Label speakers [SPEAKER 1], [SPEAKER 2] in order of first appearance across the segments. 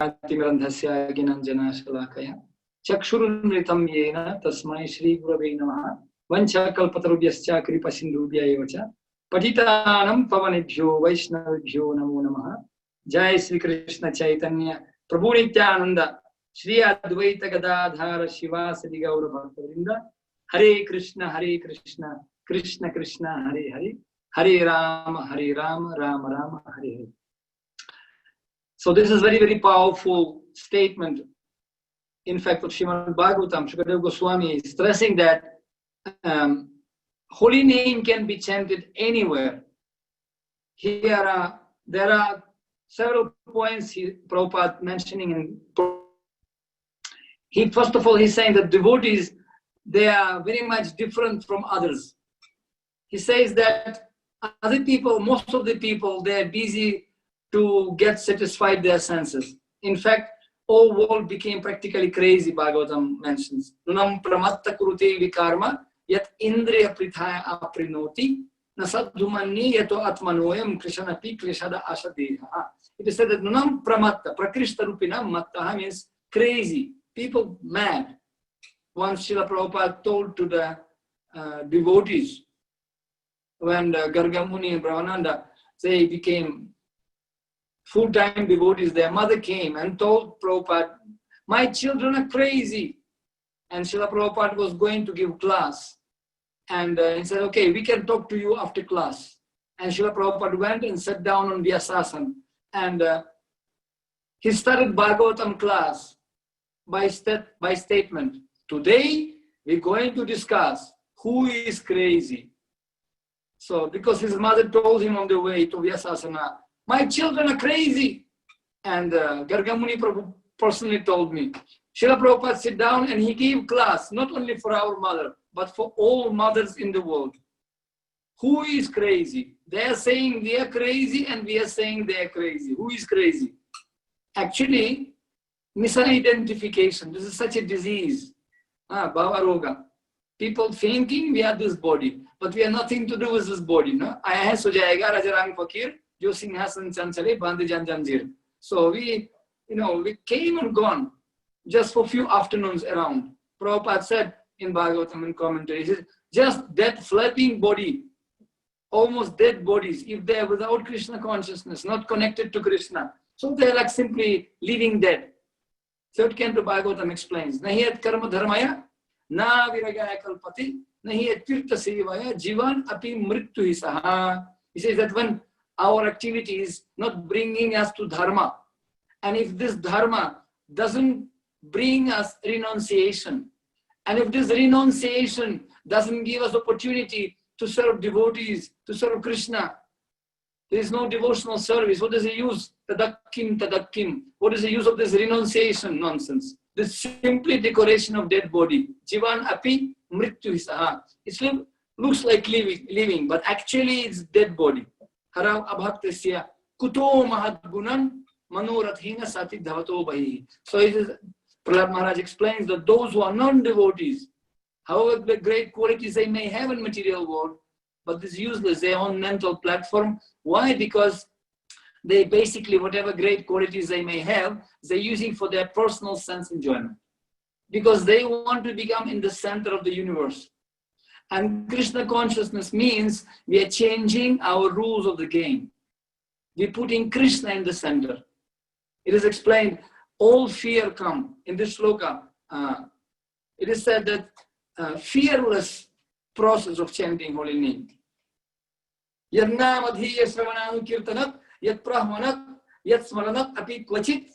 [SPEAKER 1] ज्ञानतिमिरन्धस्य ज्ञानाञ्जनशलाकया चक्षुरुन्मिलितं येन तस्मै श्रीगुरवे नमः। वञ्चकल्पतरुभ्यश्च कृपासिन्धुभ्य एव च पतितानां पावनेभ्यो वैष्णवेभ्यो नमो नमः। जय श्री कृष्ण चैतन्य प्रभु नित्यानंद श्री अद्वैत गदाधर शिवासदि गौर भक्तवृंद। हरे कृष्ण कृष्ण कृष्ण हरे हरे, हरे Ram Ram Ram Hare Hare. So this is very powerful statement. In fact, of Srimad Bhagavatam, Shukadeva Goswami is stressing that holy name can be chanted anywhere. Here there are several points Prabhupada mentioning. First of all, he's saying that devotees, they are very much different from others. He says that other people, most of the people, they are busy to get satisfied their senses. In fact, all world became practically crazy, Bhagavatam mentions. Nunam pramatta kurute vikarma yat indriya prithaya aprinoti nasadhumanni yato atmanoyam krishanapi krishada asadeha. It is said that nunam pramatta, prakrishta rupina mattaha means crazy, people mad. Once Srila Prabhupada told to the devotees, when Gargamuni and Brahmananda, they became full-time devotees, their mother came and told Prabhupada, my children are crazy. And Srila Prabhupada was going to give class. And he said, okay, we can talk to you after class. And Srila Prabhupada went and sat down on Vyasasana. And he started Bhagavatam class by statement. Today, we're going to discuss who is crazy. So, because his mother told him on the way to Vyasasana, my children are crazy. And Gargamuni Prabhu personally told me, Srila Prabhupada sit down and he gave class, not only for our mother, but for all mothers in the world. Who is crazy? They are saying they are crazy and we are saying they are crazy. Who is crazy? Actually, misidentification. This is such a disease. Bhava Roga. People thinking we are this body, but we have nothing to do with this body. No? Aaya hai so jayega Rajarang Fakir, jo singhasan chanchale bandi jan janjir. So we came and gone just for a few afternoons around. Prabhupada said in Bhagavatam in commentary, he says, just that flapping body, almost dead bodies, if they are without Krishna consciousness, not connected to Krishna, so they are like simply living dead. Third canto Bhagavatam explains, nahi et karma dharmaya, na viragaya kalpati, nahi et tirtha sevaya, jivan api mrityu hi saha. He says that when our activity is not bringing us to dharma, and if this dharma doesn't bring us renunciation, and if this renunciation doesn't give us opportunity to serve devotees, to serve Krishna, there is no devotional service. What is the use? Tadakkim. What is the use of this renunciation nonsense? This simply decoration of dead body. Jivan api mrityu hisaha. It looks like living, but actually it's dead body. Hara abhaktasya kuto mahadgunan manorathina sati dhavato bahi. So it is, Prahlad Maharaj explains that those who are non-devotees, however the great qualities they may have in material world, but this is useless, their own mental platform. Why? Because they basically, whatever great qualities they may have, they're using for their personal sense enjoyment. Because they want to become in the center of the universe. And Krishna consciousness means we are changing our rules of the game. We're putting Krishna in the center. It is explained, all fear come. In this shloka, it is said that fearless process of chanting holy name. Yadna madhiya sravanam kirtanat, yat prahmanat, yat smaranat api kvachit,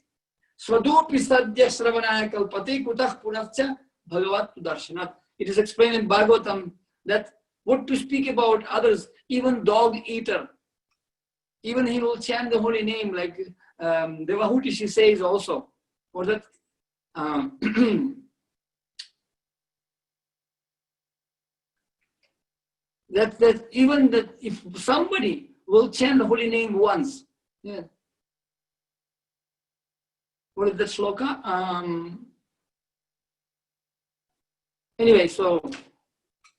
[SPEAKER 1] svadupi sadhya sravanaya kalpati kutah punavcha bhagavat darshanat. It is explained in Bhagavatam that what to speak about others, even dog eater, even he will chant the holy name like Devahuti, she says also, or that that even that if somebody will chant the holy name once, yeah. What is that shloka? Anyway, so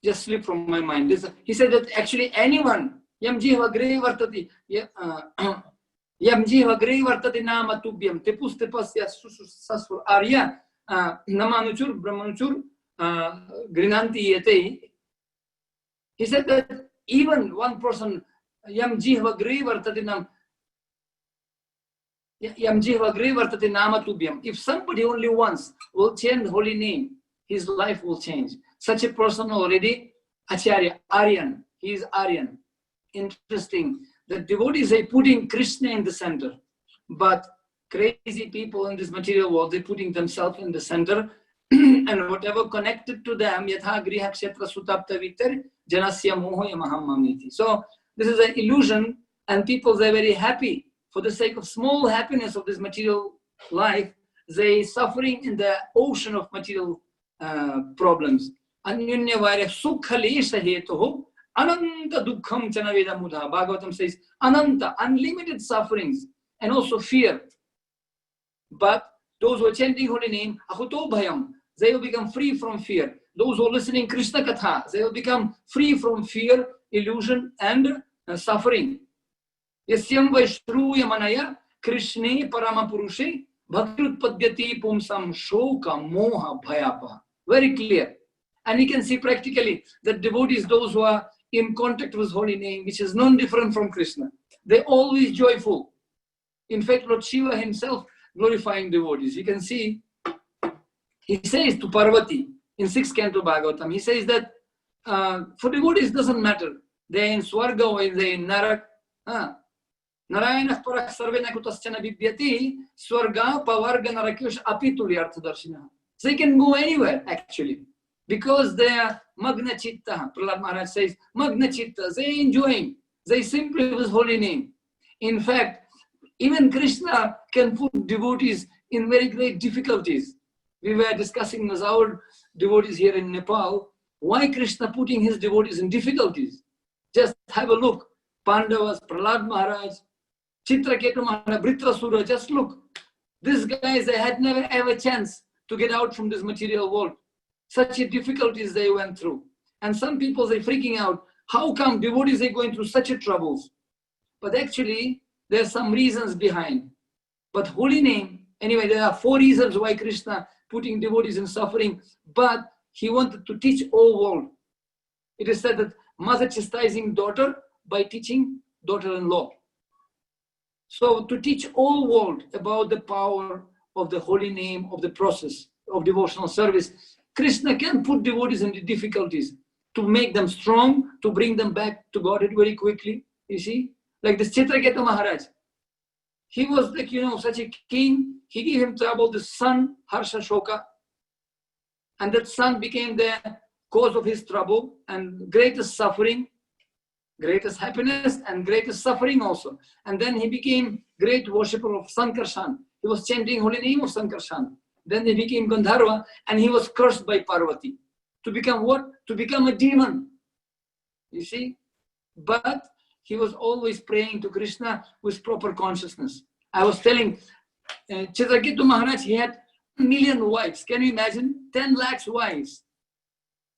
[SPEAKER 1] just slipped from my mind. He said that actually anyone, yam jiva gre vartati, Yam jiva grei vartate nama tubhyam tepus tepasya sasur arya namanuchur brahmanuchur grinanti yete. He said that even one person, yam jiva grei vartate nam yam jiva grei vartate nama tubhyam. If somebody only once will change holy name, his life will change. Such a person already, Acharya, Aryan, he is Aryan. Interesting. The devotees are putting Krishna in the center, but crazy people in this material world, they're putting themselves in the center, and whatever connected to them, yatha griha kshetra sutapta vitar janasya moho yamahammamiti. So this is an illusion, and people, they're very happy for the sake of small happiness of this material life. They suffering in the ocean of material problems. Anyunya vairya sukha lesha hetuho ananta dukkham chanaveda mudha. Bhagavatam says ananta, unlimited sufferings, and also fear. But those who are chanting holy name, ahuto bhayam, they will become free from fear. Those who are listening Krishna katha, they will become free from fear, illusion, and suffering. Yasyam vaishruya manaya Krishne parama purushe bhaktirutpadyati pumsam shoka moha bhayapa. Very clear. And you can see practically that devotees, those who are in contact with holy name, which is non-different from Krishna, they're always joyful. In fact, Lord Shiva himself glorifying devotees. You can see, he says to Parvati in 6th canto Bhagavatam, he says that for devotees it doesn't matter. They're in Swarga or they're in Narak. Narayana parak sarvena kutaschana bibhyati Swarga pavarga narakyosh apitulyartha darshina. They can go anywhere actually, because they are magna chitta. Prahlad Maharaj says, magna chitta, they enjoying, they simply with holy name. In fact, even Krishna can put devotees in very great difficulties. We were discussing with our devotees here in Nepal, why Krishna putting his devotees in difficulties. Just have a look. Pandavas, Prahlad Maharaj, Chitraketu Maharaj, Vritrasura, just look. These guys, they had never ever chance to get out from this material world. Such difficulties they went through. And some people, they're freaking out. How come devotees are going through such troubles? But actually, there are some reasons behind. But holy name, anyway, there are 4 reasons why Krishna putting devotees in suffering, but he wanted to teach all world. It is said that mother chastising daughter by teaching daughter-in-law. So to teach all world about the power of the holy name, of the process of devotional service, Krishna can put devotees into difficulties to make them strong, to bring them back to Godhead very quickly. You see, like this Chitraketu Maharaj. He was like, such a king. He gave him trouble, the son, Harsha Shoka. And that son became the cause of his trouble and greatest suffering, greatest happiness and greatest suffering also. And then he became great worshipper of Sankarshan. He was chanting holy name of Sankarshan. Then he became Gandharva and he was cursed by Parvati. To become what? To become a demon. You see? But he was always praying to Krishna with proper consciousness. I was telling Chitraketu Maharaj, he had 1 million wives. Can you imagine? 10 lakhs wives.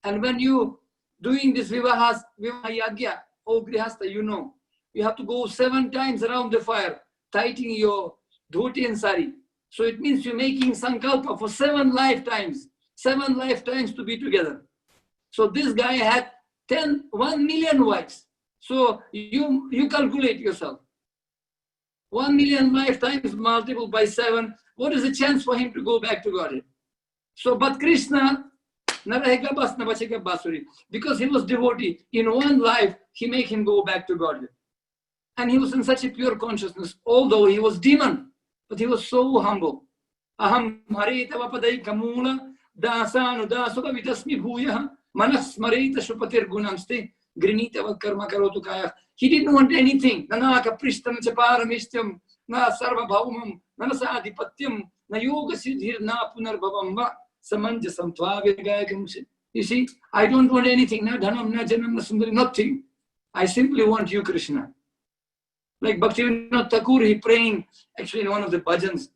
[SPEAKER 1] And when you doing this Vivaha Yagya, oh Grihastha, you have to go 7 times around the fire, tightening your dhoti and sari. So it means you're making sankalpa for 7 lifetimes. 7 lifetimes to be together. So this guy had 1 million wives. So you calculate yourself. 1 million lifetimes multiplied by 7. What is the chance for him to go back to Godhead? So, but Krishna, because he was devotee, in one life, he made him go back to Godhead. And he was in such a pure consciousness, although he was demon, but he was so humble. Aham harita vapadai kamula dasanu dasuka vitasmi bhuya manas marita shupatir gunamste grinita vakarma karotu kaya. He didn't want anything. Nanaka prishtam chaparamishtam na sarva bhaumam nanasadhipatyam na yoga siddhir na punarbhavam va samanjasam tvavegayakam. You see, I don't want anything. Na dhanam, na janam, na sundari, nothing. I simply want you, Krishna. Like Bhaktivinoda Thakur, he praying actually in one of the bhajans.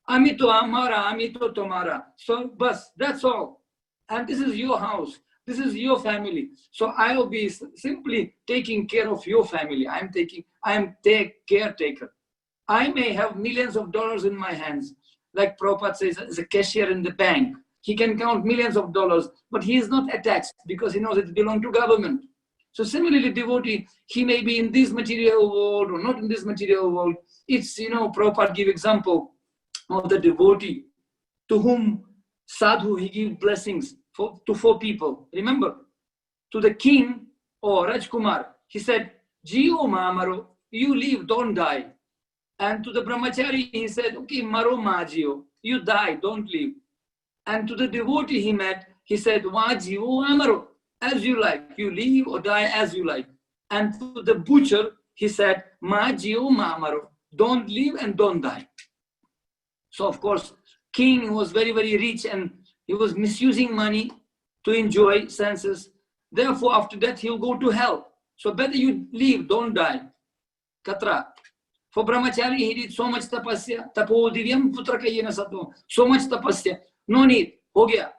[SPEAKER 1] Amito amara, amito tomara. So, bas, that's all. And this is your house. This is your family. So I will be simply taking care of your family. I am caretaker. I may have millions of dollars in my hands. Like Prabhupada says, as a cashier in the bank, he can count millions of dollars, but he is not attached because he knows it belongs to government. So similarly, devotee, he may be in this material world or not in this material world. It's, Prabhupada give example of the devotee to whom sadhu, he gives blessings to 4 people. Remember, to the king or Rajkumar, he said, Jio Mamaro, you live, don't die. And to the brahmachari, he said, okay, Maro Majio, you die, don't live. And to the devotee he met, he said, Vajio Amaro, as you like, you live or die as you like. And to the butcher, he said, Majio Mamaro, don't live and don't die. So of course, king was very, very rich and he was misusing money to enjoy senses. Therefore, after that, he'll go to hell. So better you live, don't die. Katra. For brahmachari, he did so much tapasya. Tapo divyam putra kayena sato. So much tapasya. No need. Ho gaya.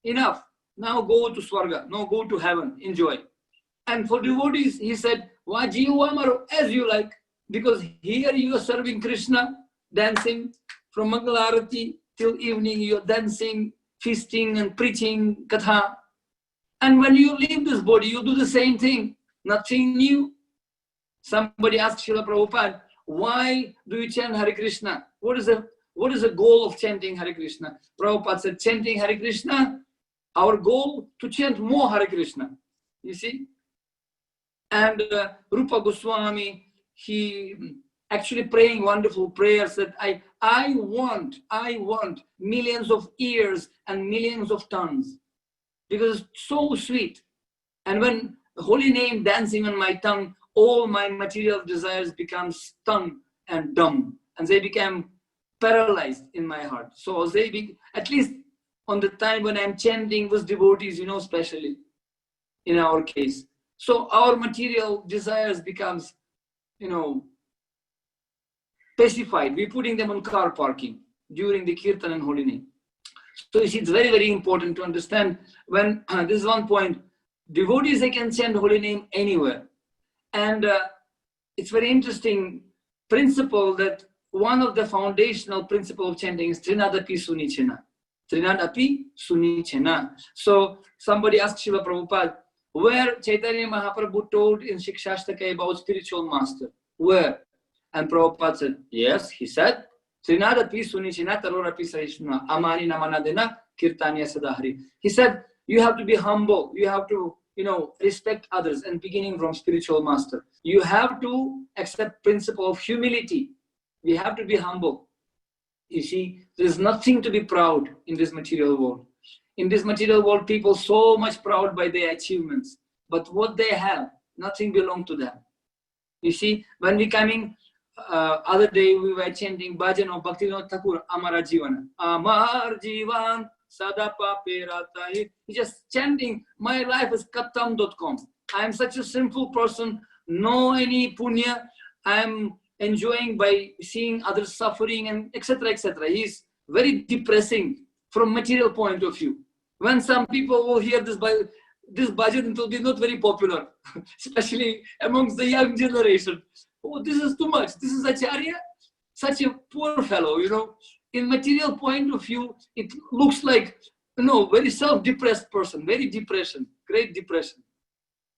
[SPEAKER 1] Enough. Now go to Swarga. Now go to heaven. Enjoy. And for devotees, he said, Vajiyo Amaro, as you like. Because here you are serving Krishna, dancing. From Mangalarati till evening, you're dancing, feasting and preaching katha. And when you leave this body, you do the same thing. Nothing new. Somebody asked Srila Prabhupada, why do you chant Hare Krishna? What is the goal of chanting Hare Krishna? Prabhupada said, chanting Hare Krishna, our goal to chant more Hare Krishna. You see? And Rupa Goswami, he actually praying wonderful prayers that I want millions of ears and millions of tongues. Because it's so sweet. And when the holy name dancing on my tongue, all my material desires become stunned and dumb. And they become paralyzed in my heart. So at least on the time when I'm chanting with devotees, especially in our case. So our material desires becomes, pacified. We're putting them on car parking during the kirtan and holy name. So you see, it's very, very important to understand when, this is one point, devotees, they can chant holy name anywhere. And it's very interesting principle that one of the foundational principle of chanting is Trinadapi Sunichena. Trinadapi Sunichena. So somebody asked Srila Prabhupada, where Chaitanya Mahaprabhu told in Shikshashtaka about spiritual master? Where? And Prabhupada said, yes, he said, Trinadapi Sunichena Tarorapi Saishna Amani Namanadena Kirtanya Sadahari. He said, you have to be humble. You have to, respect others, and beginning from spiritual master. You have to accept principle of humility. We have to be humble. You see, there's nothing to be proud in this material world. In this material world, people so much proud by their achievements. But what they have, nothing belongs to them. You see, when we coming, other day we were chanting bhajan of Bhaktivinoda Thakur, Amara Jivana. Amar Jivan Sadapa Peratai. He's just chanting, my life is kattam.com. I am such a sinful person, no any punya. I am enjoying by seeing others suffering and etc. etc. He's very depressing from material point of view. When some people will hear this bhajan, it will be not very popular, especially amongst the young generation. Oh, this is too much. This is Acharya, such a poor fellow, In material point of view, it looks like, very self-depressed person, very depression, great depression.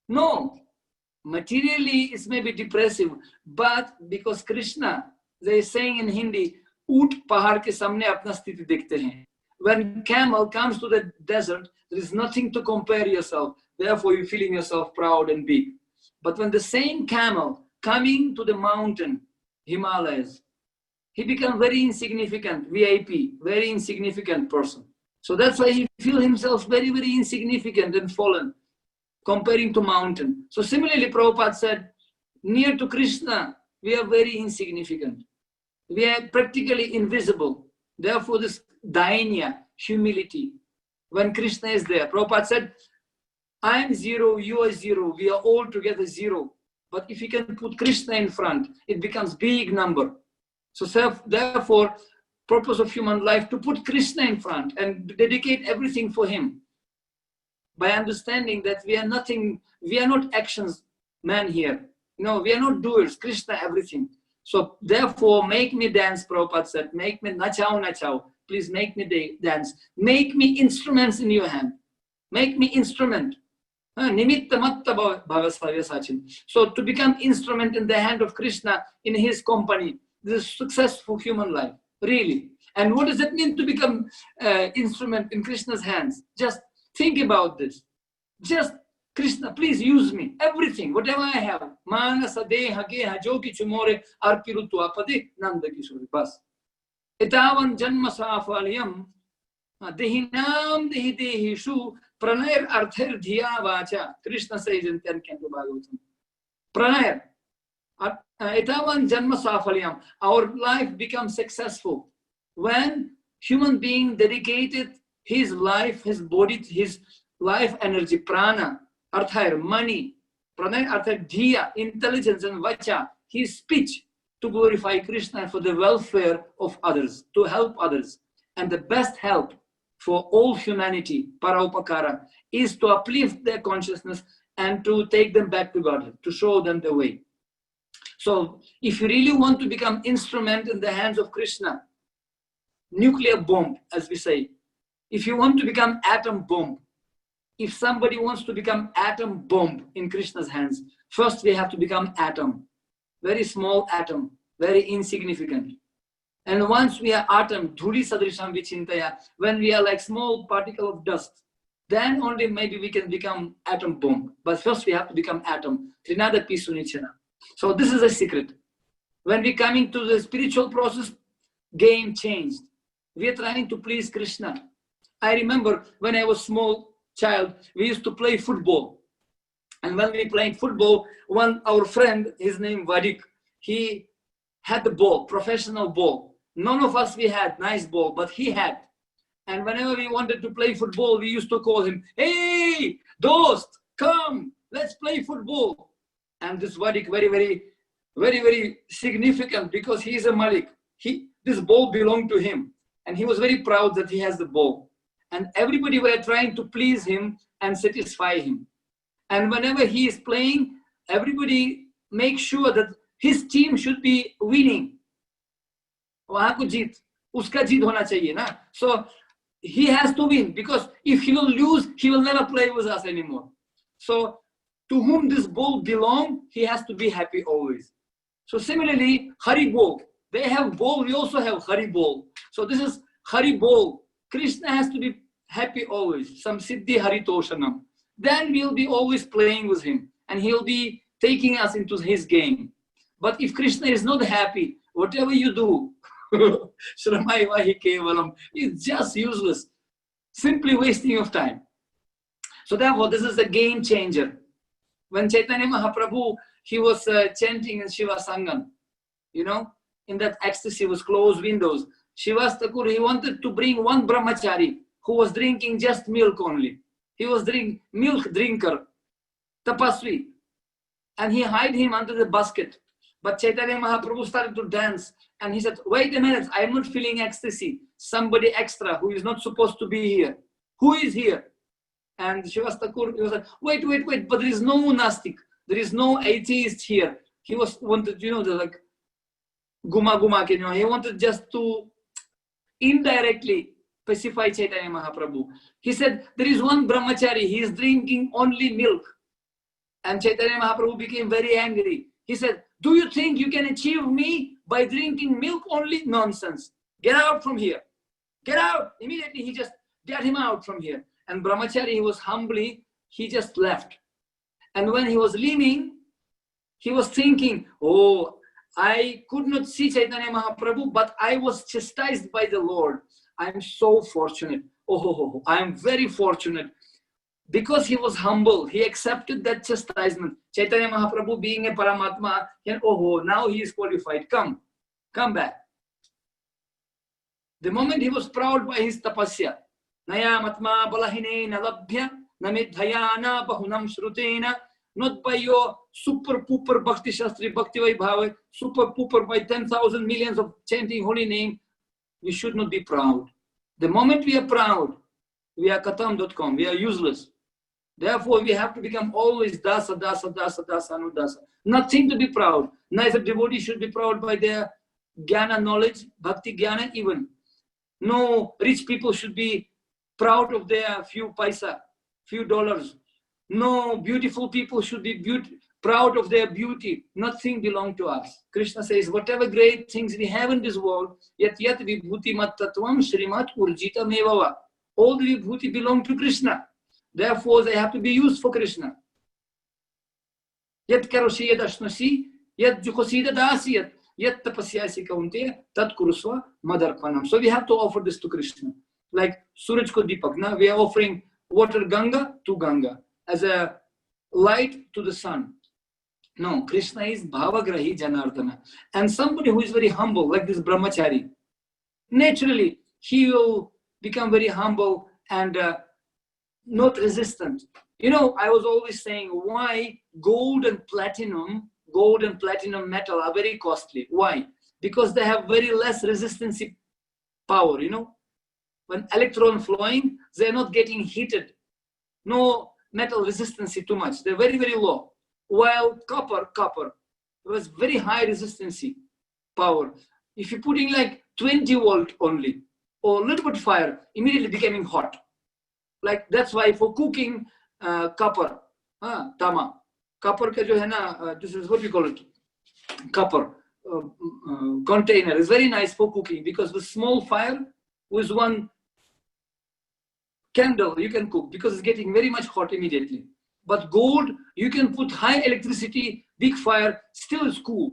[SPEAKER 1] No, materially it's maybe depressive, but because Krishna, they saying in Hindi, Oot pahar ke samne apna sthiti dekhte hain. When camel comes to the desert, there is nothing to compare yourself. Therefore, you're feeling yourself proud and big. But when the same camel coming to the mountain, Himalayas, he becomes very insignificant, VIP, very insignificant person. So that's why he feels himself very, very insignificant and fallen, comparing to mountain. So similarly, Prabhupada said, near to Krishna, we are very insignificant. We are practically invisible. Therefore, this dainya, humility, when Krishna is there, Prabhupada said, I am zero, you are zero, we are all together zero. But if you can put Krishna in front, it becomes big number. So therefore, purpose of human life to put Krishna in front and dedicate everything for him. By understanding that we are nothing, we are not actions man here. No, we are not doers, Krishna everything. So therefore, make me dance, Prabhupada said. Make me nachao, nachao. Please make me dance. Make me instruments in your hand. Make me instrument. Nimitta matta bhavasavya sachin. So to become instrument in the hand of Krishna, in his company, this is successful human life, really. And what does it mean to become instrument in Krishna's hands? Just think about this. Just Krishna, please use me. Everything, whatever I have. Manasa deha geha joki chumore arpirutu apade nanda kishori. Bas. Etavan janma safalyam dehinam dehi dehishu pranayar arthar dhiya vacha. Krishna says in 10 Canto Bhagavatam. Pranayar. Etavan janma safalyam. Our life becomes successful when human being dedicated his life, his body, his life energy, prana, arthar, money, pranay, arthar, dhiya, intelligence and vacha, his speech to glorify Krishna for the welfare of others, to help others. And the best help for all humanity, paraupakara, is to uplift their consciousness and to take them back to God, to show them the way. So if you really want to become instrument in the hands of Krishna, nuclear bomb, as we say, if you want to become atom bomb, if somebody wants to become atom bomb in Krishna's hands, first we have to become atom, very small atom, very insignificant. And once we are atom, dhuli sadrisham vichintaya, when we are like small particle of dust, then only maybe we can become atom bomb. But first we have to become atom. Trinada pisunichana. So this is a secret. When we coming to the spiritual process, game changed. We are trying to please Krishna. I remember when I was small child, we used to play football. And when we played football, our friend, his name Vadik, he had the ball, professional ball. None of us, we had nice ball, but he had. And whenever we wanted to play football, we used to call him, hey, dost, come, let's play football. And this Vadik, very significant because he is a Malik. This ball belonged to him. And he was very proud that he has the ball. And everybody were trying to please him and satisfy him. And whenever he is playing, everybody makes sure that his team should be winning. So he has to win, because if he will lose, he will never play with us anymore. So to whom this ball belongs, he has to be happy always. So similarly, Hari Bol. They have ball, we also have Hari Bol. So this is Hari Bol. Krishna has to be happy always. Some Siddhi Hari Toshanam. Then we'll be always playing with him. And he'll be taking us into his game. But if Krishna is not happy, whatever you do, it's just useless. Simply wasting of time. So therefore, this is a game changer. When Chaitanya Mahaprabhu, he was chanting in Shiva Sangam, in that ecstasy was closed windows. Shiva Thakur, he wanted to bring one brahmachari who was drinking just milk only. He was milk drinker, tapasvi. And he hid him under the basket. But Chaitanya Mahaprabhu started to dance. And he said, wait a minute, I am not feeling ecstasy. Somebody extra who is not supposed to be here. Who is here? And Shiva Thakur, he was like, wait, but there is no monastic. There is no atheist here. He wanted, like, Guma, he wanted just to indirectly pacify Chaitanya Mahaprabhu. He said, there is one brahmachari, he is drinking only milk. And Chaitanya Mahaprabhu became very angry. He said, do you think you can achieve me by drinking milk only? Nonsense. Get out from here. Get out. Immediately he just got him out from here. And brahmachari, he was humbly, he just left. And when he was leaving, he was thinking, oh, I could not see Chaitanya Mahaprabhu, but I was chastised by the Lord. I'm so fortunate. Oh, I'm very fortunate. Because he was humble, he accepted that chastisement. Chaitanya Mahaprabhu being a Paramatma, now he is qualified. Come back. The moment he was proud by his tapasya, Naya Matma Balahine Nalabhya, Namidhayana Bahunam Shrutena, not by your super pooper Bhakti Shastri Bhakti Vaibhava, super pooper by 10,000 millions of chanting holy name. We should not be proud. The moment we are proud, we are katam.com, we are useless. Therefore, we have to become always dasa, dasa, dasa, dasa, anudasa. Nothing to be proud. Neither devotee should be proud by their jnana knowledge, bhakti jnana even. No rich people should be proud of their few paisa, few dollars. No beautiful people should be proud of their beauty. Nothing belongs to us. Krishna says, whatever great things we have in this world, yat vibhuti mat tattvam srimat urjita mevava. All the vibhuti belong to Krishna. Therefore, they have to be used for Krishna. Yat karosi yad ashnasi, yat jukosi yad asiyat, yat tapasyasi kaunte, tat kurusva madarpanam. So we have to offer this to Krishna. Like Suraj ko Deepak. Now we are offering water Ganga to Ganga as a light to the sun. No, Krishna is Bhavagrahi Janardana. And somebody who is very humble, like this brahmachari, naturally, he will become very humble and not resistant. You know, I was always saying why gold and platinum metal are very costly. Why? Because they have very less resistance power, you know. When electron flowing, they're not getting heated. No metal resistance too much. They're very, very low. While copper was very high resistance power. If you're putting like 20 volt only, or a little bit fire, immediately becoming hot. Like that's why for cooking, copper, tama. Copper ka jo hai na, this is what we call it, copper container is very nice for cooking because with small fire, with one candle you can cook because it's getting very much hot immediately. But gold, you can put high electricity, big fire, still is cool.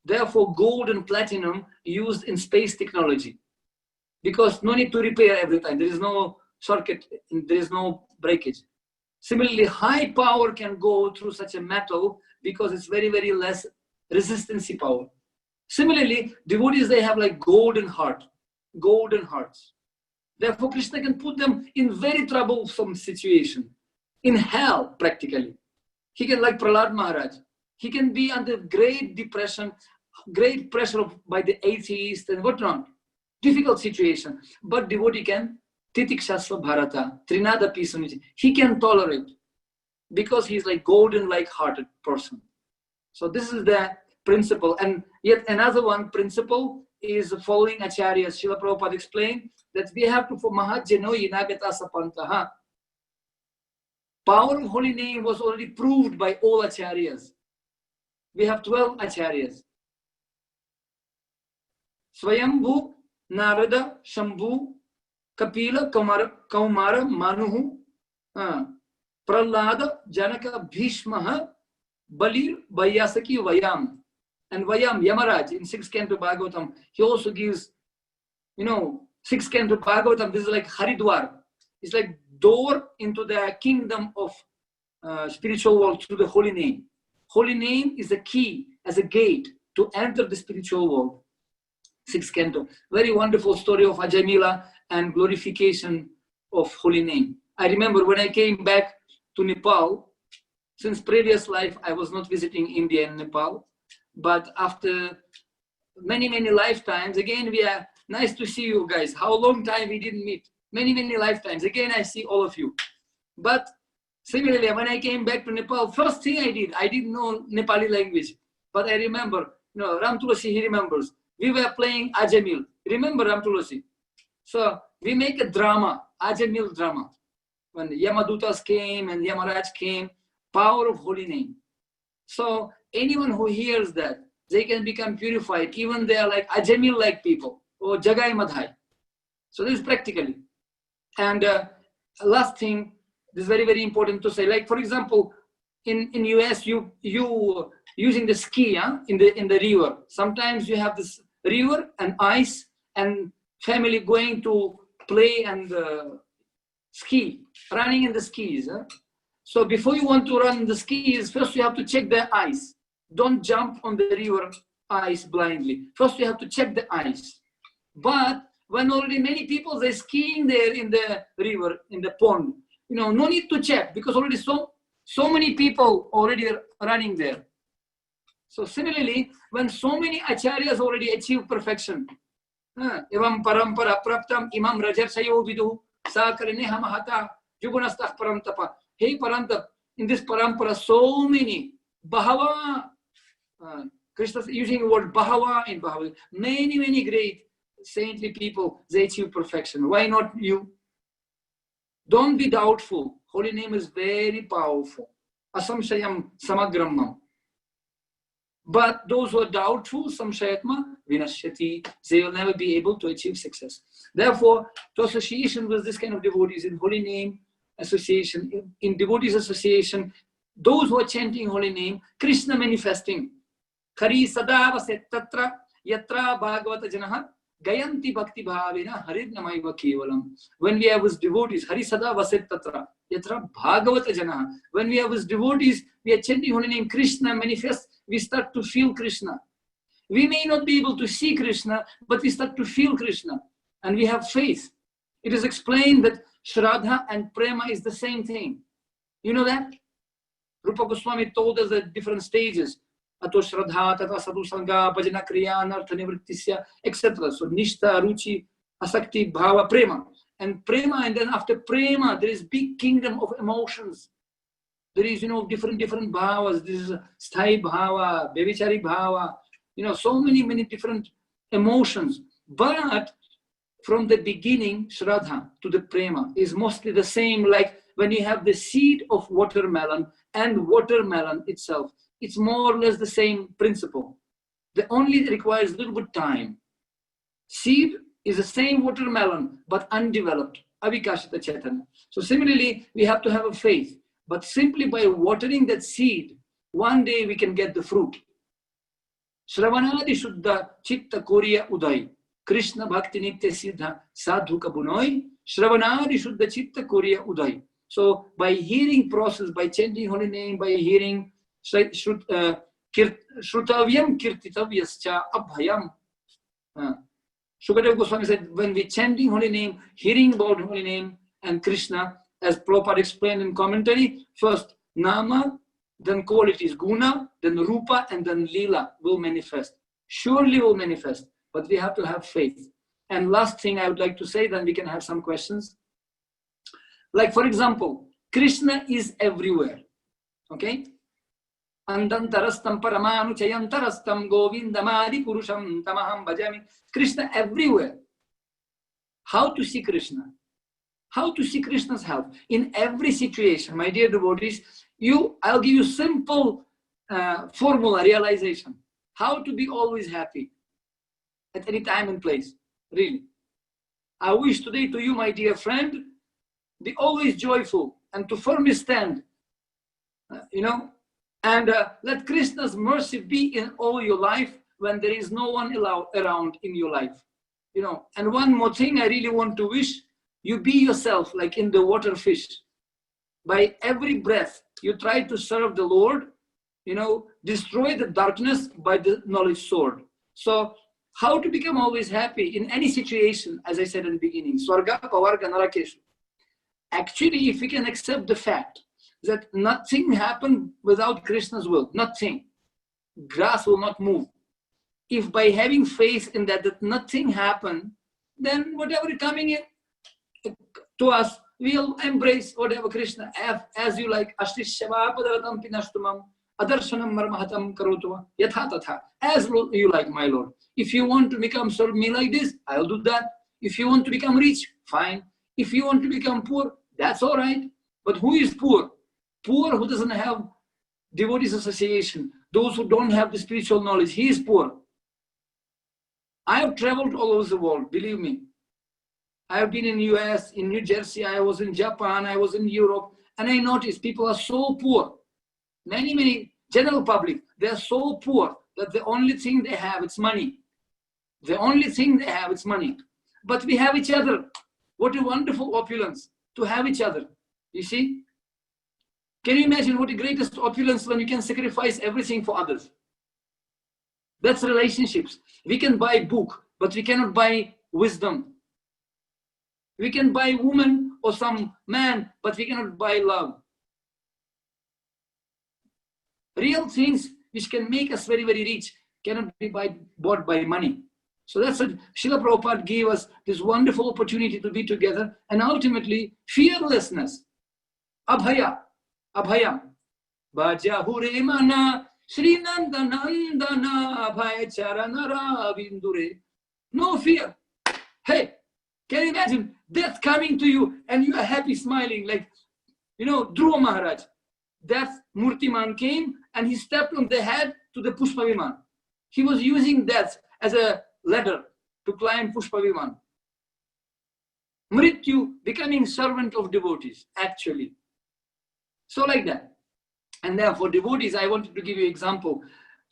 [SPEAKER 1] Therefore, gold and platinum used in space technology because no need to repair every time. There is no circuit, there is no breakage. Similarly, high power can go through such a metal because it's very, very less resistance power. Similarly, devotees, they have like golden hearts. Therefore, Krishna can put them in very troublesome situation, in hell practically. He can, like Prahlad Maharaj, he can be under great depression, great pressure by the atheists and whatnot. Difficult situation. But devotee can, Titikshasva Bharata, Trinada Pisaniti, he can tolerate because he's like golden-like hearted person. So this is the principle. And yet another one principle is following Acharyas. Srila Prabhupada explained that we have to, for Mahajano Yinagata Sapantaha, power of holy name was already proved by all Acharyas. We have 12 Acharyas. Swayambhu, Narada, Shambhu, Kapila, Kaumara, Manuhu, Prahlada, Janaka, Bhishmaha, Balir, Bayasaki, Vayam. And Vayam, Yamaraj, in 6th Canto Bhagavatam, he also gives, you know, 6th Canto Bhagavatam, this is like Haridwar. It's like door into the kingdom of spiritual world through the holy name. Holy name is a key, as a gate to enter the spiritual world. 6th Canto. Very wonderful story of Ajamila and glorification of holy name. I remember when I came back to Nepal, since previous life I was not visiting India and Nepal, but after many, many lifetimes, again we are nice to see you guys. How long time we didn't meet? Many, many lifetimes. Again I see all of you. But similarly, when I came back to Nepal, first thing I didn't know Nepali language. But I remember, you know, Ram Tulasi, he remembers. We were playing Ajamil. Remember Ram Tulasi? So we make a drama, Ajamil drama. When the Yamadutas came and Yamaraj came, power of holy name. So anyone who hears that, they can become purified. Even they are like Ajamil-like people, or Jagai Madhai. So this is practically. And last thing, this is very, very important to say. Like for example, in US, you using the ski in the river. Sometimes you have this river and ice and family going to play and ski, running in the skis. So before you want to run the skis, first you have to check the ice. Don't jump on the river ice blindly. First you have to check the ice. But when already many people, they're skiing there in the river, in the pond, you know, no need to check because already so many people already are running there. So similarly, when so many acharyas already achieve perfection, evam parampara praptam imam rajarsayo vidu sakarine hamahata jugunastah param tapa. Hey Parantap, in this parampara, so many Bahava, Krishna is using the word Bahava in Bahava. Many great saintly people, they achieve perfection. Why not you? Don't be doubtful. Holy name is very powerful. Asamshayam samagramam. But those who are doubtful, samshayatma vinashyati, they will never be able to achieve success. Therefore, to association with this kind of devotees in holy name association, in devotees association, those who are chanting holy name, Krishna manifesting. Hari sadava settatra yatra bhagavata janaha gayanti bhakti bhavena haridnamaiva kevalam. When we have with devotees, Hari sadava settatra yatra bhagavata janaha. When we have with devotees, we are chanting holy name, Krishna manifests, we start to feel Krishna. We may not be able to see Krishna, but we start to feel Krishna. And we have faith. It is explained that Shraddha and Prema is the same thing. You know that? Rupa Goswami told us the different stages. Ato Shraddha, Tata Sadhu Sangha, Bhajana Kriya, Nartha Nivrittisya, etc. So Nishtha, Ruchi, Asakti, Bhava, Prema. And Prema, and then after Prema, there is big kingdom of emotions. There is, different bhavas. This is Sthai Bhava, Bevichari Bhava, so many different emotions. But from the beginning, Shraddha to the Prema is mostly the same, like when you have the seed of watermelon and watermelon itself. It's more or less the same principle. The only requires a little bit time. Seed is the same watermelon, but undeveloped, avikashita chaitanya. So similarly, we have to have a faith. But simply by watering that seed, one day we can get the fruit. Shravanadi Shuddha Chitta Koriya Udai. Krishna Bhakti Nitya Siddha Sadhu Kabunoi. Shravanadi Shuddha Chitta Koriya Udai. So by hearing process, by chanting holy name, by hearing Shrutavyam Kirtitavyascha Abhayam. Shukadev Goswami said, when we chanting holy name, hearing about holy name and Krishna, as Prabhupada explained in commentary, first Nama, then qualities, Guna, then Rupa, and then Lila will manifest. Surely will manifest, but we have to have faith. And last thing I would like to say, then we can have some questions. Like for example, Krishna is everywhere, okay? Andantarastam paramanu chayantarastam govindamadi purusham tamaham bhajami. Krishna everywhere. How to see Krishna? How to see Krishna's help? In every situation, my dear devotees, I'll give you simple formula, realization. How to be always happy at any time and place, really. I wish today to you, my dear friend, be always joyful and to firmly stand, and let Krishna's mercy be in all your life when there is no one around in your life. And one more thing I really want to wish, you be yourself like in the water fish. By every breath, you try to serve the Lord, destroy the darkness by the knowledge sword. So how to become always happy in any situation, as I said in the beginning, Swarga, Pavarga, Narakeshu. Actually, if we can accept the fact that nothing happened without Krishna's will, nothing, grass will not move. If by having faith in that nothing happened, then whatever is coming in to us, we'll embrace whatever Krishna, as you like. Ashtishavapadaratam pinashtumam, adarshanam marmahatam karotva, yatha tatha. As you like, my Lord. If you want to become serve me like this, I'll do that. If you want to become rich, fine. If you want to become poor, that's all right. But who is poor? Poor who doesn't have devotees association. Those who don't have the spiritual knowledge, he is poor. I have traveled all over the world, believe me. I have been in US, in New Jersey, I was in Japan, I was in Europe, and I noticed people are so poor. Many general public, they are so poor that the only thing they have is money. The only thing they have is money. But we have each other. What a wonderful opulence to have each other. You see? Can you imagine what the greatest opulence when you can sacrifice everything for others? That's relationships. We can buy book, but we cannot buy wisdom. We can buy woman or some man, but we cannot buy love. Real things which can make us very rich cannot be bought by money. So that's what Srila Prabhupada gave us, this wonderful opportunity to be together, and ultimately fearlessness, abhaya. Abhayam. Bajahure mana Shri Nandanandana Abhay Charanara Vindure. No fear. Hey, can you imagine death coming to you and you are happy, smiling, like, Dhruva Maharaj. Death Murtiman came and he stepped on the head to the Pushpaviman. He was using death as a ladder to climb Pushpaviman. Mrityu becoming servant of devotees, actually. So like that. And therefore, devotees, I wanted to give you an example.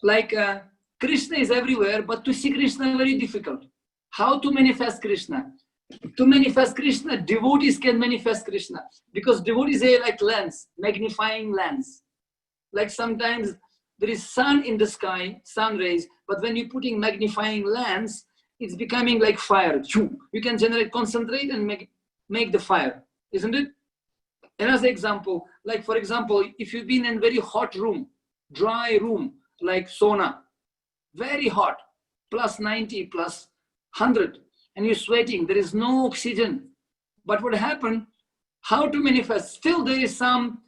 [SPEAKER 1] Like Krishna is everywhere, but to see Krishna is very difficult. How to manifest Krishna? To manifest Krishna, devotees can manifest Krishna. Because devotees are like lens, magnifying lens. Like sometimes there is sun in the sky, sun rays, but when you're putting magnifying lens, it's becoming like fire. You can concentrate and make the fire, isn't it? Another example, like for example, if you've been in a very hot room, dry room, like sauna, very hot, plus 90, plus 100, and you're sweating, there is no oxygen. But what happened, how to manifest? Still there is some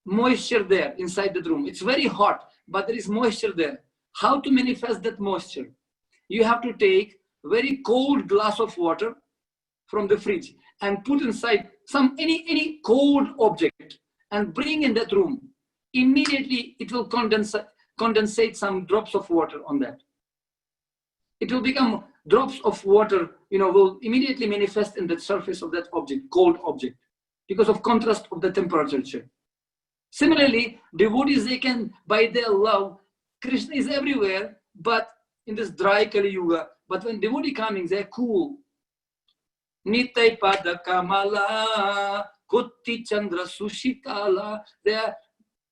[SPEAKER 1] moisture there inside the room. It's very hot, but there is moisture there. How to manifest that moisture? You have to take very cold glass of water from the fridge and put inside any cold object and bring in that room. Immediately it will condensate some drops of water on that. It will become drops of water, will immediately manifest in the surface of that object, cold object, because of contrast of the temperature. Similarly, devotees, they can, by their love, Krishna is everywhere, but in this dry Kali Yuga, but when devotee coming, they're cool. Nitai pada kamala, kotti chandra sushitala. There are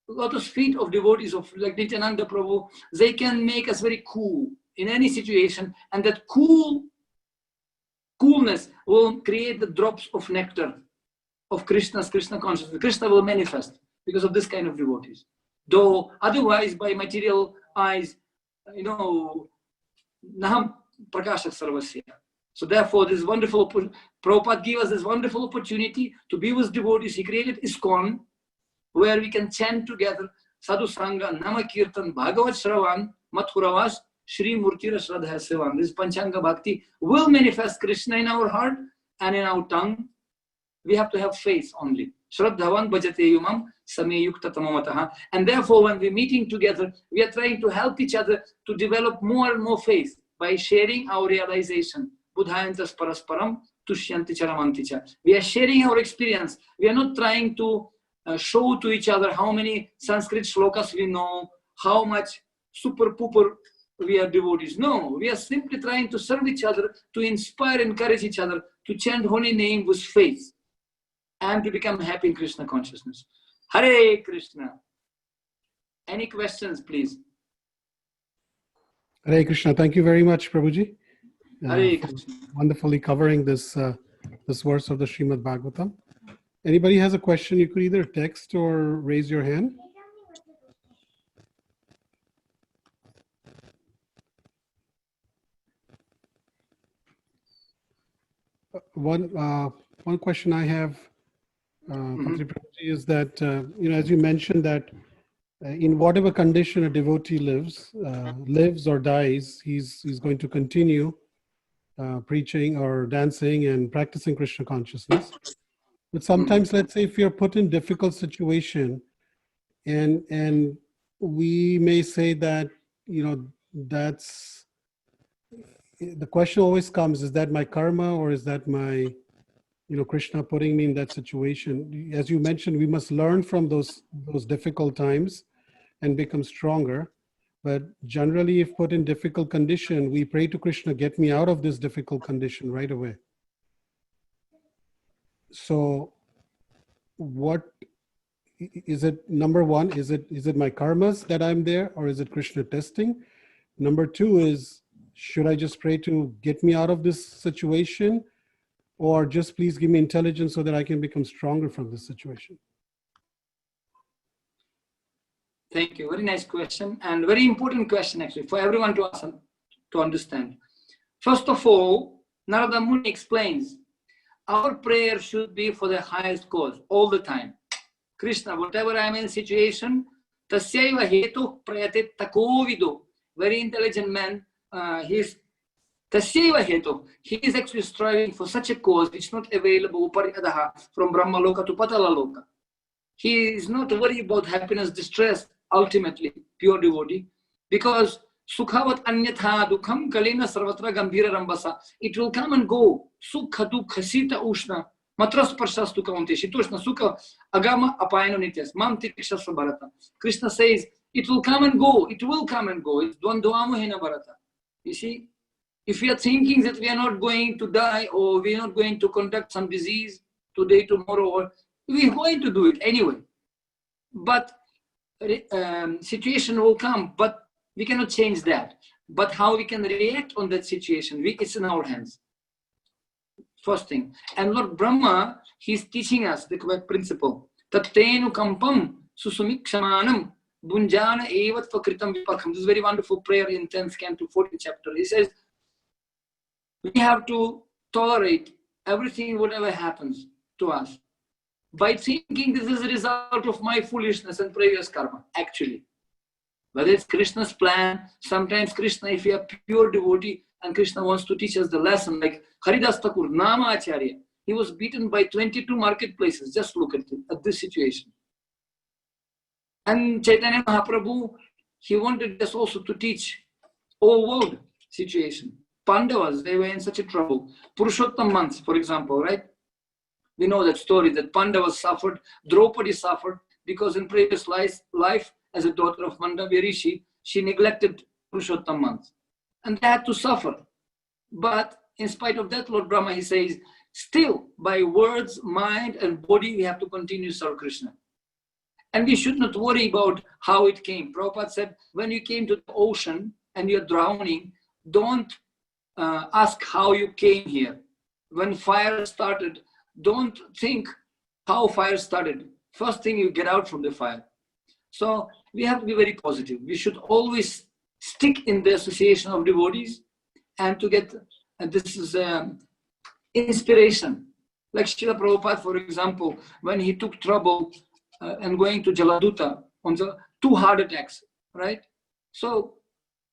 [SPEAKER 1] lotus feet of devotees of like Nityananda Prabhu. They can make us very cool in any situation, and that coolness will create the drops of nectar of Krishna consciousness. Krishna will manifest because of this kind of devotees. Though otherwise, by material eyes, naham prakashak sarvasya. So therefore, this wonderful, Prabhupada gave us this wonderful opportunity to be with devotees. He created ISKCON, where we can chant together, Sadhu Sangha, Nama Kirtan, Bhagavat Shravan, Mathuravas, Shri Murtira Shraddha Sevan. This Panchanga Bhakti will manifest Krishna in our heart and in our tongue. We have to have faith only. Shraddhavan bhajate yumam same yukta tamamataha. And therefore, when we're meeting together, we are trying to help each other to develop more and more faith by sharing our realization. Buddhayantas parasparam tushyanti charamanticha. We are sharing our experience. We are not trying to show to each other how many Sanskrit shlokas we know, how much super pooper we are devotees. No, we are simply trying to serve each other, to inspire, encourage each other, to chant holy name with faith, and to become happy in Krishna consciousness. Hare Krishna. Any questions, please?
[SPEAKER 2] Hare Krishna. Thank you very much, Prabhuji.
[SPEAKER 1] Hare Krishna.
[SPEAKER 2] Wonderfully covering this verse of the Srimad Bhagavatam. Anybody has a question, you could either text or raise your hand. One question I have, Patri Prabhuji, is that, as you mentioned that in whatever condition a devotee lives or dies, he's going to continue preaching or dancing and practicing Krishna consciousness. But sometimes, let's say if you're put in difficult situation and we may say that, that's, the question always comes, is that my karma or is that my, Krishna putting me in that situation? As you mentioned, we must learn from those difficult times and become stronger. But generally, if put in difficult condition, we pray to Krishna, get me out of this difficult condition right away. So what is it? Number one, is it my karmas that I'm there, or is it Krishna testing? Number two is, should I just pray to get me out of this situation, or just please give me intelligence so that I can become stronger from this situation?
[SPEAKER 1] Thank you. Very nice question, and very important question actually for everyone to ask, to understand. First of all, Narada Muni explains, our prayer should be for the highest cause all the time. Krishna, whatever I am in situation, tasyaiva hetu prayate takovido. Very intelligent man. He's tasyaiva hetu. He is actually striving for such a cause which is not available upari-adaha, from Brahma Loka to Patala Loka. He is not worried about happiness, distress, ultimately, pure devotee, because sukhavat anyatha dukham kalena sarvatra gambhira rambasa. It will come and go. Sukha dukha sita ushna matras parsastu kaunte shitushna sukha agama apayano nityas mam tikshasva bharata. Krishna says it will come and go. It will come and go. It's dvandvamuhena bharata. You see, if we are thinking that we are not going to die, or we are not going to contract some disease today, tomorrow, or we are going to do it anyway. But situation will come, but we cannot change that. But how we can react on that situation, it's in our hands. First thing. And Lord Brahma, he's teaching us the correct principle. Tattenu kampam susumikshamanam bunjana evat fakritam vipakham. This is a very wonderful prayer in 10th canto, 14th chapter. He says, we have to tolerate everything, whatever happens to us, by thinking this is a result of my foolishness and previous karma, actually. Whether it's Krishna's plan, sometimes Krishna, if you are pure devotee and Krishna wants to teach us the lesson, like Haridas Thakur, Nama Acharya, he was beaten by 22 marketplaces. Just look at it, at this situation. And Chaitanya Mahaprabhu, he wanted us also to teach all world situation. Pandavas, they were in such a trouble. Purushottam months, for example, right? We know that story that Pandavas suffered, Draupadi suffered, because in previous life as a daughter of Mandavi Rishi, she neglected Purushottam month. And they had to suffer. But in spite of that, Lord Brahma, he says, still by words, mind, and body, we have to continue to serve Krishna. And we should not worry about how it came. Prabhupada said, when you came to the ocean and you're drowning, don't ask how you came here. When fire started, don't think how fire started. First thing, you get out from the fire. So we have to be very positive. We should always stick in the association of devotees and to get, and this is inspiration. Like Srila Prabhupada, for example, when he took trouble and going to Jaladuta on the 2 heart attacks, right? So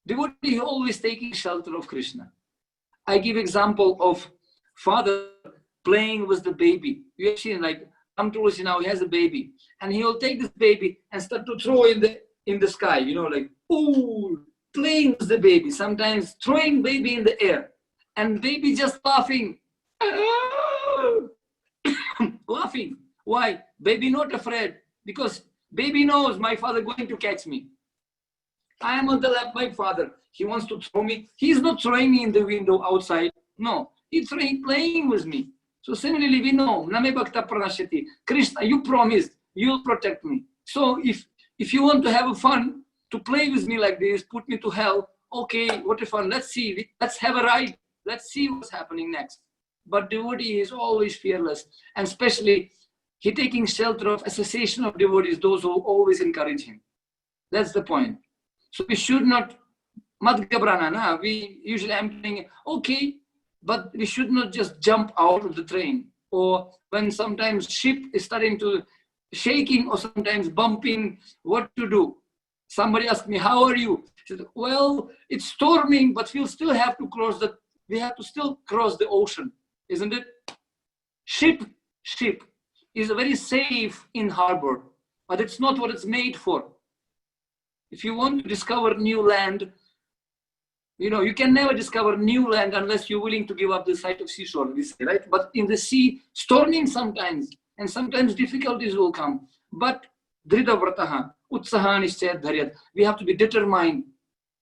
[SPEAKER 1] devotee always taking shelter of Krishna. I give example of father playing with the baby. You have seen, like Tulsi now, he has a baby, and he will take this baby and start to throw in the sky, you know, like, ooh, playing with the baby, sometimes throwing baby in the air, and baby just laughing. Laughing. Why? Baby not afraid, because baby knows my father going to catch me. I am on the lap, my father. He wants to throw me. He's not throwing me in the window outside. No, he's playing with me. So similarly, we know, Name Bhakta Pranashyati. Krishna, you promised, you'll protect me. So if you want to have a fun, to play with me like this, put me to hell, okay, what a fun. Let's see, let's have a ride. Let's see what's happening next. But devotee is always fearless. And especially, he taking shelter of association of devotees, those who always encourage him. That's the point. So we should not, we usually am thinking, okay, but we should not just jump out of the train. Or when sometimes ship is starting to shaking or sometimes bumping, what to do? Somebody asked me, how are you? I said, well, it's storming, but we'll still have to we have to still cross the ocean, isn't it? Ship is very safe in harbor, but it's not what it's made for. If you want to discover new land, you know, you can never discover new land unless you're willing to give up the sight of seashore, we say, right? But in the sea, storming sometimes, and sometimes difficulties will come. But dhrida vrataha, utsaha nishchayat dharyat. We have to be determined,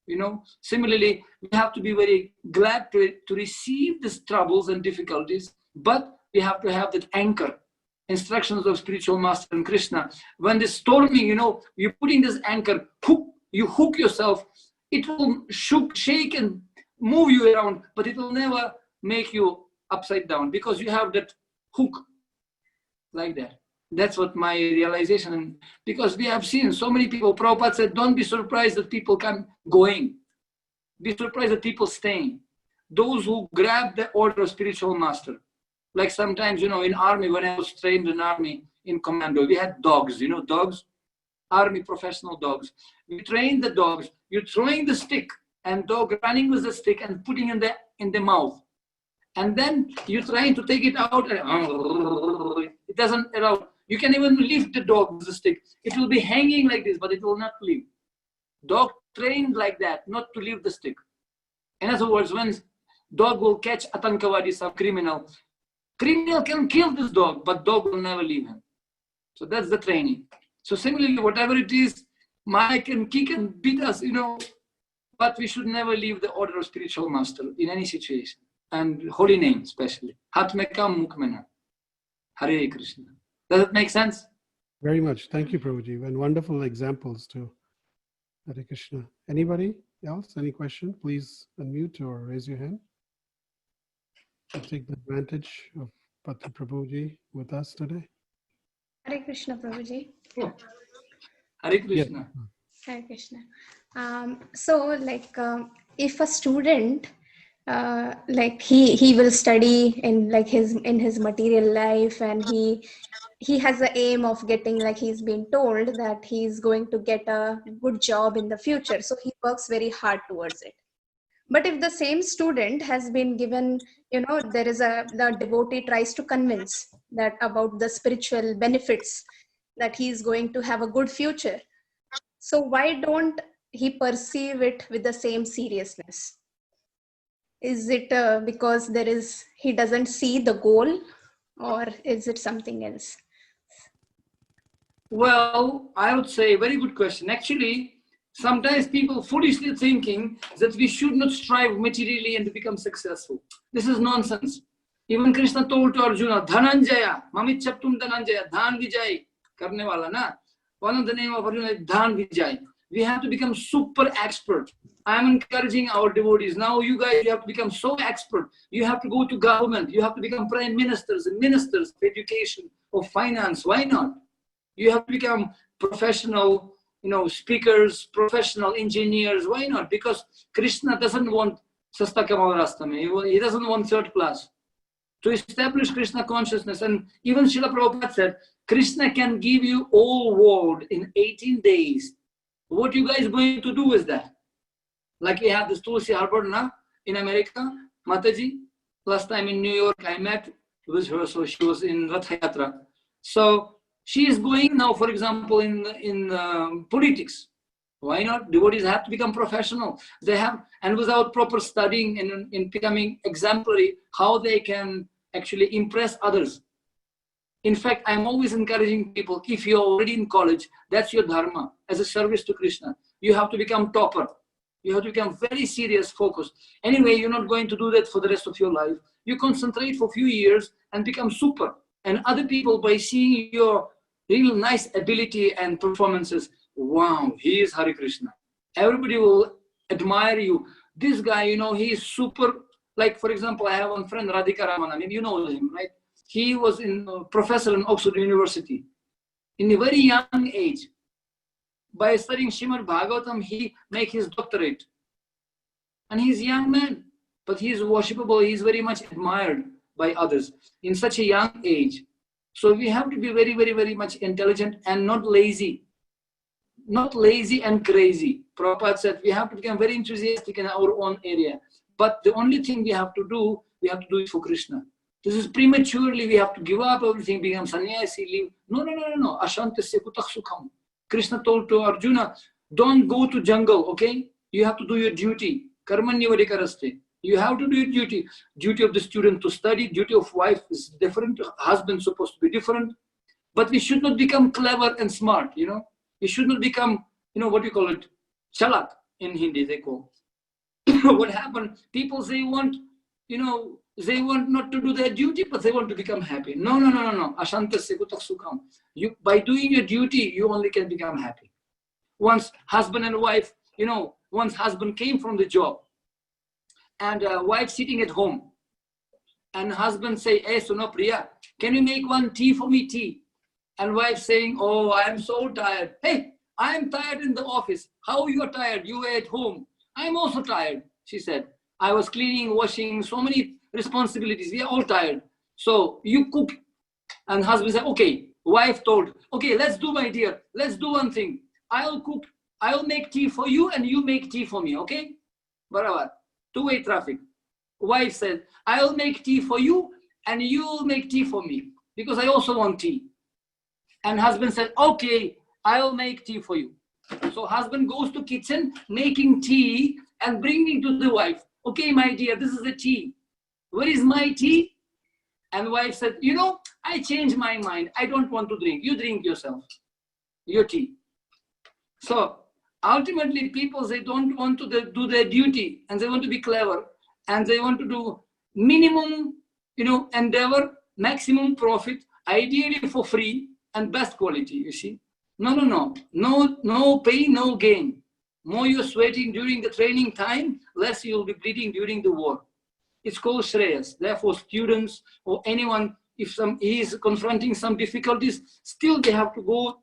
[SPEAKER 1] you know. Similarly, we have to be very glad to receive these troubles and difficulties, but we have to have that anchor. Instructions of spiritual master and Krishna. When the storming, you know, you're putting this anchor, you hook yourself, it will shake and move you around, but it will never make you upside down because you have that hook like that. That's what my realization. And because we have seen so many people, Prabhupada said, don't be surprised that people come going. Be surprised that people staying. Those who grab the order of spiritual master. Like sometimes, you know, in army, when I was trained in army, in commando. We had dogs, dogs, army professional dogs. We trained the dogs. You're throwing the stick and dog running with the stick and putting in the mouth. And then you're trying to take it out. And it doesn't allow. You can even lift the dog with the stick. It will be hanging like this, but it will not leave. Dog trained like that, not to leave the stick. In other words, when dog will catch Atankawadi, some criminal can kill this dog, but dog will never leave him. So that's the training. So similarly, whatever it is, Mike can kick and beat us, but we should never leave the order of spiritual master in any situation. And holy name especially. Hatmekam Mukmena. Hare Krishna. Does it make sense?
[SPEAKER 2] Very much. Thank you, Prabhuji. And wonderful examples too. Hare Krishna. Anybody else? Any question? Please unmute or raise your hand. I'll take the advantage of Patri Prabhuji with us today.
[SPEAKER 3] Hare Krishna, Prabhuji.
[SPEAKER 1] Oh. Hare Krishna.
[SPEAKER 3] Yes. Hare Krishna. If a student, he will study in his material life, and he has the aim of getting, he's been told that he's going to get a good job in the future, so he works very hard towards it. But if the same student has been given, the devotee tries to convince that about the spiritual benefits, that he's going to have a good future, so why don't he perceive it with the same seriousness? Is it because he doesn't see the goal, or is it something else?
[SPEAKER 1] Well, I would say very good question. Actually, sometimes people foolishly thinking that we should not strive materially and to become successful. This is nonsense. Even Krishna told to Arjuna, Dhananjaya, Mamit Chaptum Dhananjaya, Dhan Vijay, karne wala na. One of the name of Arjuna is Dhan Vijay. We have to become super expert. I'm encouraging our devotees. Now you guys, you have to become so expert. You have to go to government. You have to become prime ministers and ministers of education, of finance. Why not? You have to become professional, speakers, professional engineers. Why not? Because Krishna doesn't want Sasta Kamal Rastame. He doesn't want third class. To establish Krishna consciousness, and even Srila Prabhupada said, Krishna can give you all world in 18 days. What you guys going to do with that? Like we have this Tulsi Harbour now in America, Mataji. Last time in New York, I met with her, so she was in Rath Yatra. So she is going now, for example, in politics. Why not? Devotees have to become professional. They have, and without proper studying and in becoming exemplary, how they can actually impress others. In fact, I'm always encouraging people, if you're already in college, that's your dharma as a service to Krishna. You have to become topper. You have to become very serious, focused. Anyway, you're not going to do that for the rest of your life. You concentrate for a few years and become super. And other people, by seeing your real nice ability and performances, wow, he is Hare Krishna. Everybody will admire you. This guy, he is super. Like, for example, I have one friend, Radhika Ramana. Maybe you know him, right? He was a professor in Oxford University. In a very young age, by studying Srimad Bhagavatam, he make his doctorate. And he's a young man, but he is worshipable. He is very much admired by others in such a young age. So we have to be very, very, very much intelligent and not lazy. Not lazy and crazy. Prabhupada said we have to become very enthusiastic in our own area. But the only thing we have to do it for Krishna. This is prematurely, we have to give up everything, become sannyasi, leave. No. Ashantasya kutah sukham. Krishna told to Arjuna, don't go to jungle, okay? You have to do your duty. Karmanyavadikaraste. You have to do your duty. Duty of the student to study, duty of wife is different, husband supposed to be different. But we should not become clever and smart, We should not become, what do you call it? Chalak in Hindi, they call. What happened? People, they want not to do their duty, but they want to become happy. No. Ashantasya kutah sukham. By doing your duty, you only can become happy. Once husband and wife, once husband came from the job, and wife sitting at home, and husband say, hey, Suna Priya, can you make one tea for me, tea? And wife saying, oh, I am so tired. Hey, I am tired in the office. How you are tired? You were at home. I am also tired, she said. I was cleaning, washing, so many responsibilities. We are all tired. So you cook. And husband said, okay, Wife told, okay, let's do, my dear, let's do one thing. I'll make tea for you and you make tea for me, okay? Barabar. Two-way traffic. Wife said, I'll make tea for you and you'll make tea for me because I also want tea. And husband said, okay, I'll make tea for you. So husband goes to kitchen making tea and bringing to the wife. Okay, my dear, this is the tea. Where is my tea? And wife said, you know, I changed my mind. I don't want to drink. You drink yourself, your tea. So ultimately people, they don't want to do their duty and they want to be clever and they want to do minimum, endeavor, maximum profit, ideally for free and best quality, you see. No pain, no gain. More you're sweating during the training time, less you'll be bleeding during the war. It's called Shreyas. Therefore, students or anyone, if he is confronting some difficulties, still they have to go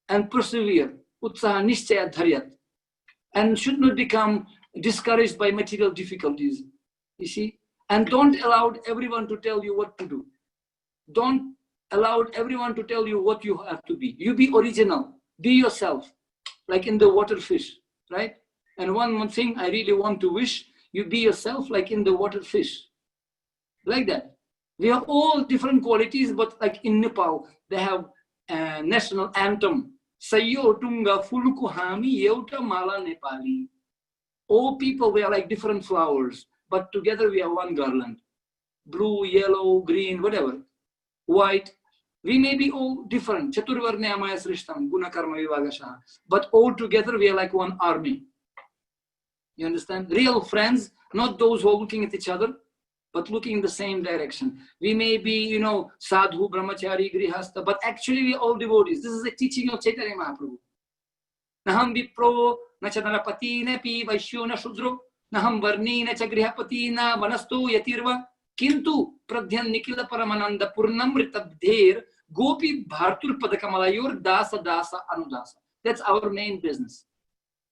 [SPEAKER 1] and persevere. Utsaha nishchaya dharyat. And should not become discouraged by material difficulties. You see? And don't allow everyone to tell you what to do. Don't allow everyone to tell you what you have to be. You be original. Be yourself. Like in the water fish, right? And one thing I really want to wish, you be yourself like in the water fish. Like that. We have all different qualities, but like in Nepal, they have a national anthem. Sayo tunga fulukuhami yeuta mala Nepali. All people, we are like different flowers, but together we are one garland. Blue, yellow, green, whatever. White. We may be all different. Chaturvarnyamaya srishtam, guna karma vivagasha. But all together we are like one army. You understand? Real friends, not those who are looking at each other, but looking in the same direction. We may be, sadhu, brahmachari, grihastha, but actually we are all devotees. This is the teaching of Chaitanya Mahaprabhu. Naham vipro, na chanarapati, na pi vaishyo na shudro, naham varni, na chagrihapati, na vanastu yatirva, kintu pradhyan nikila paramananda purnam ritabdher, gopi bhartur padakamalayur dasa dasa anudasa. That's our main business,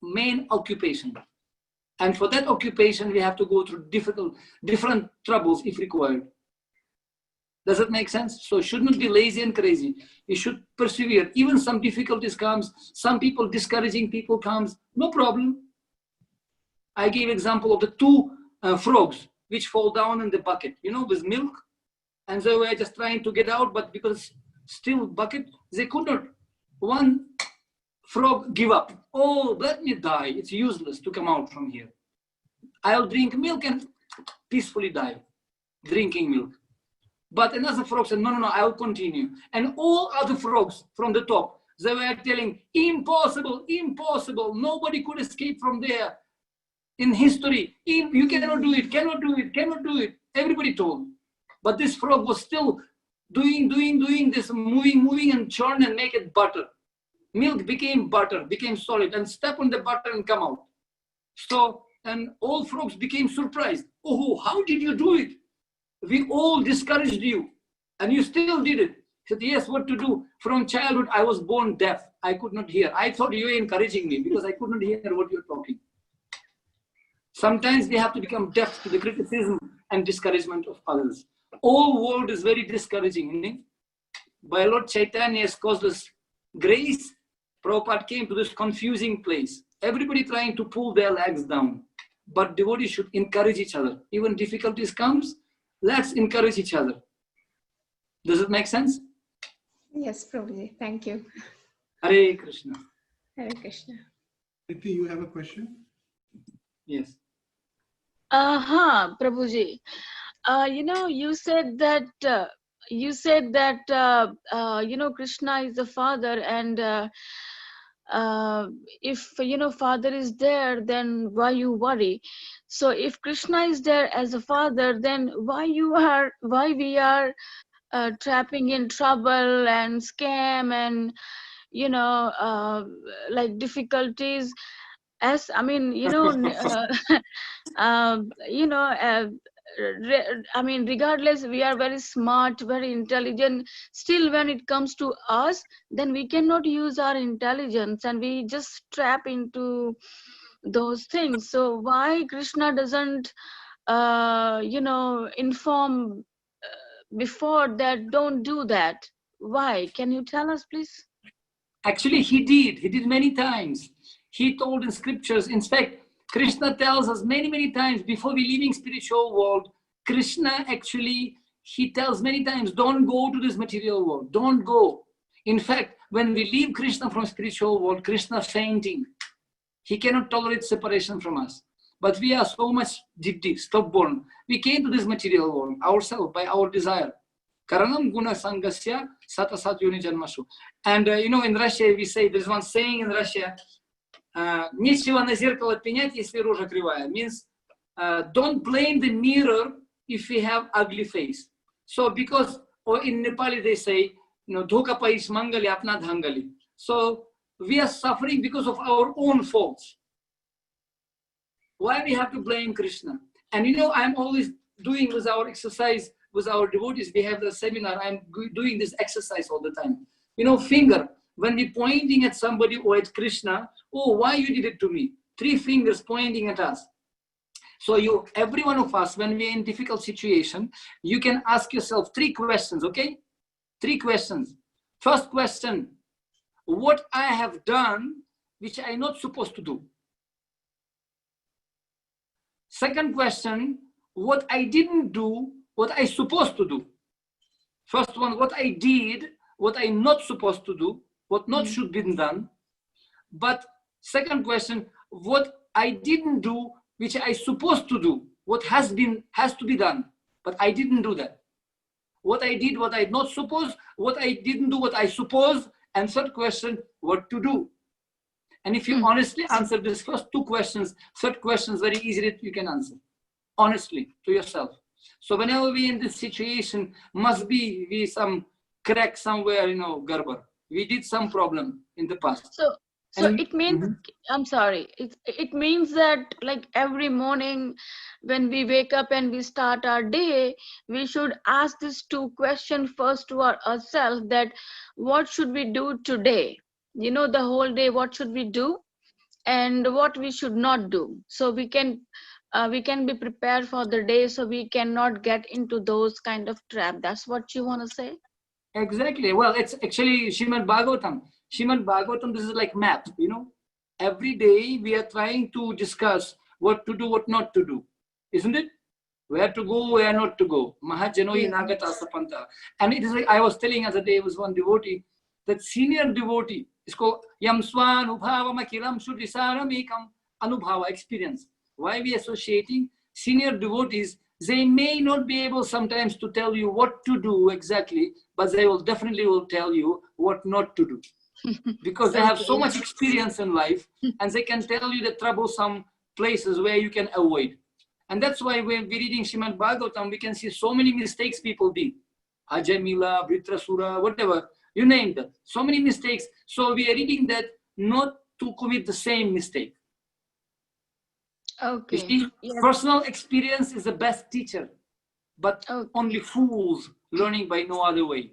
[SPEAKER 1] main occupation. And for that occupation, we have to go through different troubles if required. Does that make sense? So should not be lazy and crazy. You should persevere. Even some difficulties comes, some people, discouraging people comes, no problem. I gave example of the two frogs which fall down in the bucket, with milk. And they were just trying to get out, but because still bucket, they could not. One frog give up. Oh, let me die. It's useless to come out from here. I'll drink milk and peacefully die, drinking milk. But another frog said, no, I'll continue. And all other frogs from the top, they were telling, impossible, impossible. Nobody could escape from there. In history, you cannot do it, cannot do it, cannot do it. Everybody told. But this frog was still doing this, moving and churn and make it butter. Milk became butter, became solid, and step on the butter and come out. So, and all frogs became surprised. Oh, how did you do it? We all discouraged you, and you still did it. He said, yes, what to do? From childhood, I was born deaf. I could not hear. I thought you were encouraging me because I could not hear what you're talking. Sometimes we have to become deaf to the criticism and discouragement of others. All world is very discouraging. By Lord Chaitanya's causeless grace, Prabhupada came to this confusing place. Everybody trying to pull their legs down. But devotees should encourage each other. Even difficulties comes, let's encourage each other. Does it make sense?
[SPEAKER 3] Yes, Prabhuji. Thank you.
[SPEAKER 1] Hare Krishna.
[SPEAKER 3] Hare Krishna.
[SPEAKER 2] Patri, you have a question?
[SPEAKER 1] Yes.
[SPEAKER 4] Prabhuji. You said that Krishna is the father, and if father is there, then why you worry? So if Krishna is there as a father, then why we are trapping in trouble and scam and like difficulties? As I mean, regardless, we are very smart, very intelligent. Still, when it comes to us, then we cannot use our intelligence, and we just trap into those things. So why Krishna doesn't, inform before that? Don't do that. Why? Can you tell us, please?
[SPEAKER 1] Actually, he did many times. He told in scriptures. In fact, Krishna tells us many times before we leaving spiritual world, Krishna actually, he tells many times, don't go to this material world, don't go. In fact, when we leave Krishna from spiritual world, Krishna fainting. He cannot tolerate separation from us. But we are so much deep, stubborn. We came to this material world ourselves by our desire. Karanam guna sangasya satasat yoni janmasu. And in Russia we say, there's one saying in Russia, нечего на зеркало пенять, если рожа кривая. Means, don't blame the mirror if we have ugly face. So because, or in Nepali they say, dhoka pais mangali apna dhangali. So we are suffering because of our own faults. Why we have to blame Krishna? And I'm always doing with our exercise, with our devotees, we have the seminar, I'm doing this exercise all the time. Finger, when we pointing at somebody or at Krishna, oh, why you did it to me? 3 fingers pointing at us. So every one of us, when we're in difficult situation, you can ask yourself 3 questions, okay? 3 questions. First question, what I have done, which I'm not supposed to do. Second question, what I didn't do, what I supposed to do. First one, what I did, what I'm not supposed to do, what not should be done. But second question, what I didn't do, which I supposed to do, what has to be done, but I didn't do that. What I did, what I not supposed, what I didn't do, what I suppose, and third question, what to do. And if you honestly answer these first 2 questions, third question is very easy you can answer. Honestly, to yourself. So whenever we in this situation, must be we some crack somewhere, garbar. We did some problem in the past.
[SPEAKER 4] So it means, I'm sorry, it means that like every morning when we wake up and we start our day, we should ask these 2 questions first to ourselves, that what should we do today? The whole day, what should we do and what we should not do? So we can be prepared for the day, so we cannot get into those kind of trap. That's what you want to say?
[SPEAKER 1] Exactly. Well, it's actually Srimad Bhagavatam. Srimad Bhagavatam, this is like map, Every day we are trying to discuss what to do, what not to do. Isn't it? Where to go, where not to go. Mahajanoi Nagata Sapanta. And it is like I was telling other day, was one devotee, that senior devotee, is called Yamswa Anubhava Makiram Sudrisaram Ekam Anubhava, experience. Why we associating senior devotees? They may not be able sometimes to tell you what to do exactly, but they will definitely tell you what not to do. Because they have so much experience in life, and they can tell you the troublesome places where you can avoid. And that's why when we're reading Srimad Bhagavatam, we can see so many mistakes people did. Ajamila, Vritrasura, whatever, you name them. So many mistakes. So we are reading that not to commit the same mistake.
[SPEAKER 4] Okay.
[SPEAKER 1] You see,
[SPEAKER 4] yes.
[SPEAKER 1] Personal experience is the best teacher, but only fools learning by no other way.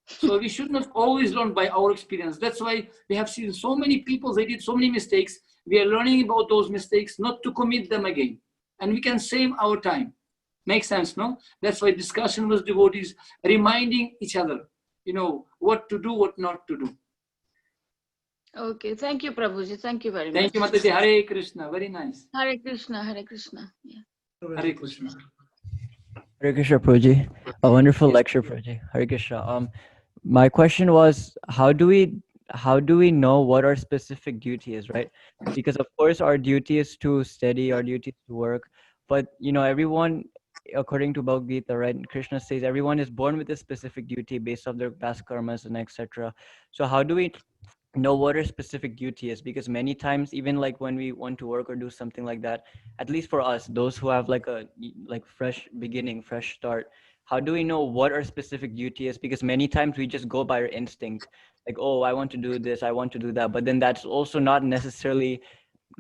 [SPEAKER 1] So we should not always learn by our experience. That's why we have seen so many people, they did so many mistakes. We are learning about those mistakes, not to commit them again. And we can save our time. Makes sense, no? That's why discussion with devotees, reminding each other, what to do, what not to do.
[SPEAKER 4] Okay, thank you, Prabhuji. Thank you very much.
[SPEAKER 1] Thank you, Mataji. Hare Krishna. Very nice.
[SPEAKER 4] Hare Krishna, Hare Krishna. Yeah.
[SPEAKER 1] Hare Krishna.
[SPEAKER 5] Hare Krishna, Prabhuji. A wonderful lecture, Prabhuji. Hare Krishna. My question was, how do we know what our specific duty is, right? Because of course our duty is to study, our duty is to work, but everyone, according to Bhagavad Gita, right, Krishna says everyone is born with a specific duty based on their past karmas and etc. So how do we know what our specific duty is? Because many times, even like when we want to work or do something like that, at least for us, those who have like a fresh beginning, fresh start, how do we know what our specific duty is? Because many times we just go by our instinct, like, oh, I want to do this, I want to do that, but then that's also not necessarily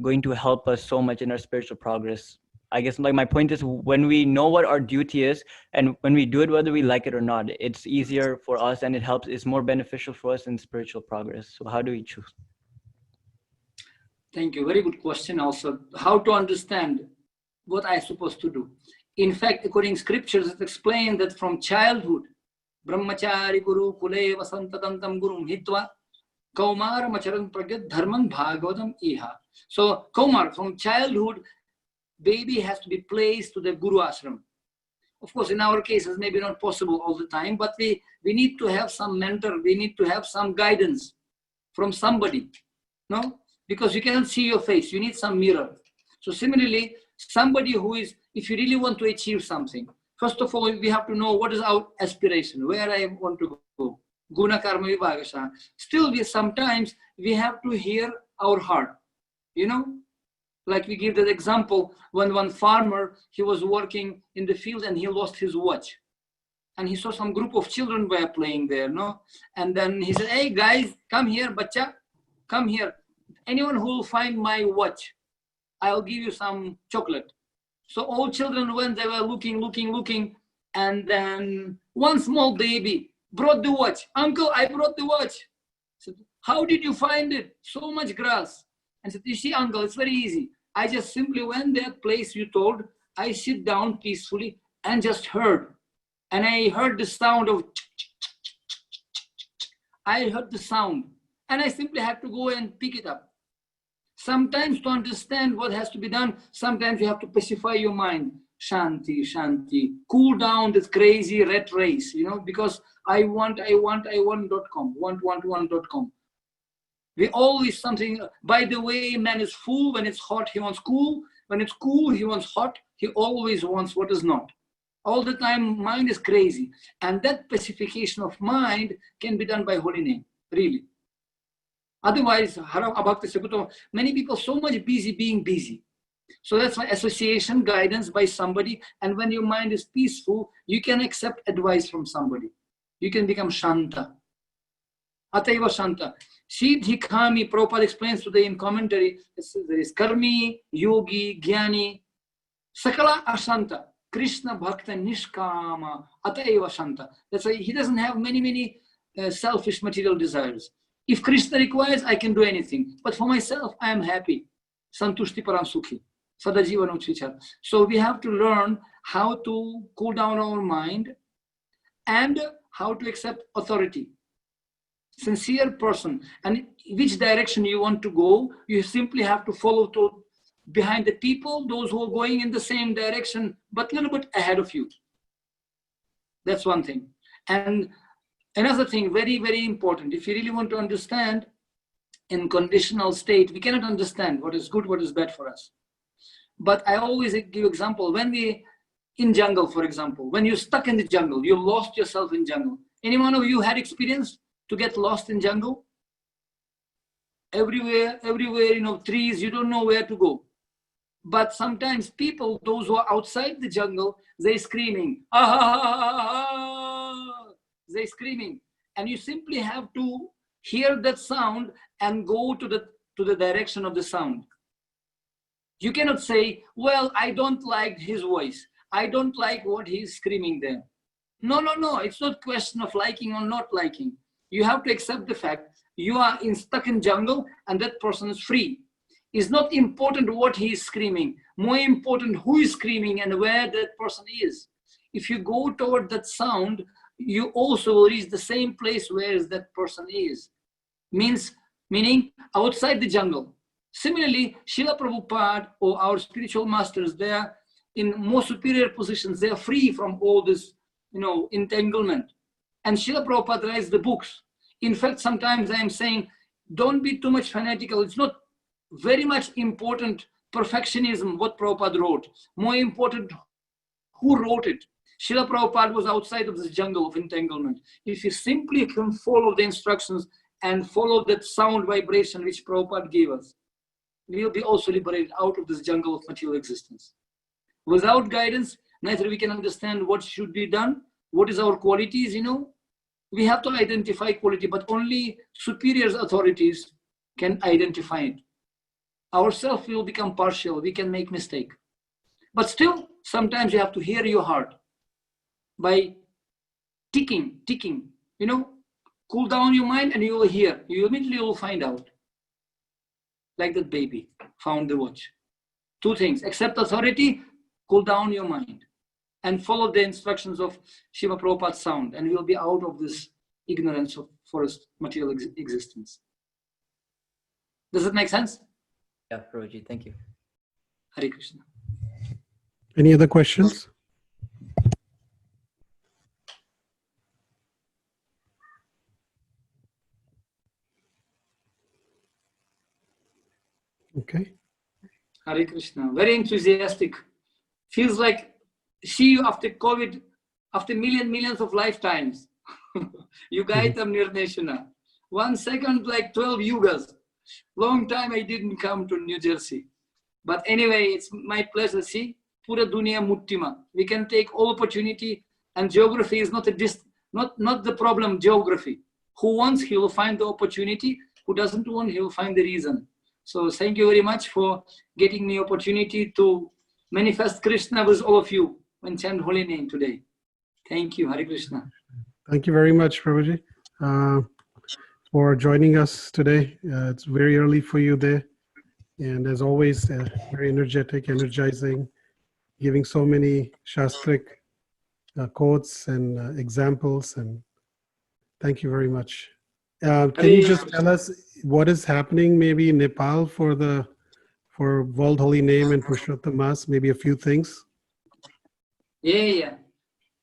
[SPEAKER 5] going to help us so much in our spiritual progress. I guess my point is, when we know what our duty is and when we do it, whether we like it or not, it's easier for us and it's more beneficial for us in spiritual progress. So how do we choose?
[SPEAKER 1] Thank you. Very good question also. How to understand what I'm supposed to do. In fact, according to scriptures, it's explained that from childhood, Brahmachari Guru Kule Vasantatantam Gurum Hitva Kaumar Macharan Pragyat Dharman Bhagavatam Iha. So Kaumar, from childhood, baby has to be placed to the Guru Ashram. Of course, in our cases, maybe not possible all the time, but we need to have some mentor, we need to have some guidance from somebody, no? Because you cannot see your face, you need some mirror. So similarly, somebody who is, if you really want to achieve something, first of all, we have to know what is our aspiration, where I want to go. Guna Karma Vibhagasha. Still, sometimes we have to hear our heart, you know? Like we give that example, when one farmer, he was working in the field and he lost his watch. And he saw some group of children were playing there, no? And then he said, hey guys, come here, bacha, come here. Anyone who will find my watch, I'll give you some chocolate. So all children went, they were looking, and then one small baby brought the watch. Uncle, I brought the watch. I said, how did you find it? So much grass. And said, you see, uncle, it's very easy. I just simply went that place you told, I sit down peacefully and just heard. And I heard the sound of, I heard the sound. And I simply had to go and pick it up. Sometimes to understand what has to be done, sometimes you have to pacify your mind. Shanti, shanti. Cool down this crazy rat race, you know, because I want.com, want.com. We always something, by the way, man is full. When it's hot, he wants cool. When it's cool, he wants hot. He always wants what is not. All the time, mind is crazy. And that pacification of mind can be done by holy name, really. Otherwise, many people so much busy being busy. So that's why association, guidance by somebody. And when your mind is peaceful, you can accept advice from somebody. You can become Shanta. Ataiva Shanta. Siddhikami, Prabhupada explains today in commentary, there is Karmi, Yogi, Jnani, Sakala Ashanta, Krishna Bhakta Nishkama, Ataiva Shanta. That's why he doesn't have many selfish material desires. If Krishna requires, I can do anything. But for myself, I am happy. Santushti Param Sukhi. Sadajiva Nuchvichar. So we have to learn how to cool down our mind and how to accept authority. Sincere person, and which direction you want to go, you simply have to follow behind the people, those who are going in the same direction, but a little bit ahead of you. That's one thing. And another thing, very, very important, if you really want to understand in conditional state, we cannot understand what is good, what is bad for us. But I always give example, when we, in jungle, for example, when you're stuck in the jungle, you lost yourself in jungle. Any one of you had experience to get lost in jungle? Everywhere, you know, trees, you don't know where to go. But sometimes people, those who are outside the jungle, they're screaming, ah, ah, ah, ah, ah. They're screaming. And you simply have to hear that sound and go to the direction of the sound. You cannot say, well, I don't like his voice. I don't like what he's screaming there. No. It's not a question of liking or not liking. You have to accept the fact you are stuck in jungle and that person is free. It's not important what he is screaming. More important who is screaming and where that person is. If you go toward that sound, you also will reach the same place where that person is. Meaning outside the jungle. Similarly, Srila Prabhupada or our spiritual masters, they are in more superior positions. They are free from all this, you know, entanglement. And Srila Prabhupada writes the books. In fact, sometimes I am saying, don't be too much fanatical. It's not very much important perfectionism, what Prabhupada wrote. More important, who wrote it. Srila Prabhupada was outside of this jungle of entanglement. If you simply can follow the instructions and follow that sound vibration which Prabhupada gave us, we will be also liberated out of this jungle of material existence. Without guidance, neither we can understand what should be done, what is our qualities, you know. We have to identify quality, but only superior authorities can identify it. Ourselves will become partial, we can make mistake. But still, sometimes you have to hear your heart by ticking, you know, cool down your mind and you will hear. You immediately will find out. Like that baby found the watch. Two things, accept authority, cool down your mind. and follow the instructions of Shiva Prabhupada's sound, and we'll be out of this ignorance of forest material existence. Does it make sense?
[SPEAKER 5] Yeah, Prabhuji, thank you.
[SPEAKER 1] Hare Krishna.
[SPEAKER 2] Any other questions? Okay.
[SPEAKER 1] Hare Krishna. Very enthusiastic. Feels like see you after COVID, after millions of lifetimes. Yugaitam Nirneshana. 1 second, like 12 yugas. Long time I didn't come to New Jersey. But anyway, it's my pleasure. See, Pura Dunya Muttima. We can take all opportunity, and geography is not not the problem, geography. Who wants, he will find the opportunity. Who doesn't want, he will find the reason. So thank you very much for getting me opportunity to manifest Krishna with all of you and chant holy name today. Thank you, Hare Krishna.
[SPEAKER 2] Thank you very much, Prabhuji, for joining us today. It's very early for you there. And as always, very energetic, energizing, giving so many Shastric quotes and examples. And thank you very much. Can you just tell us what is happening maybe in Nepal for World Holy Name and Purushottam Mass, maybe a few things?
[SPEAKER 1] Yeah.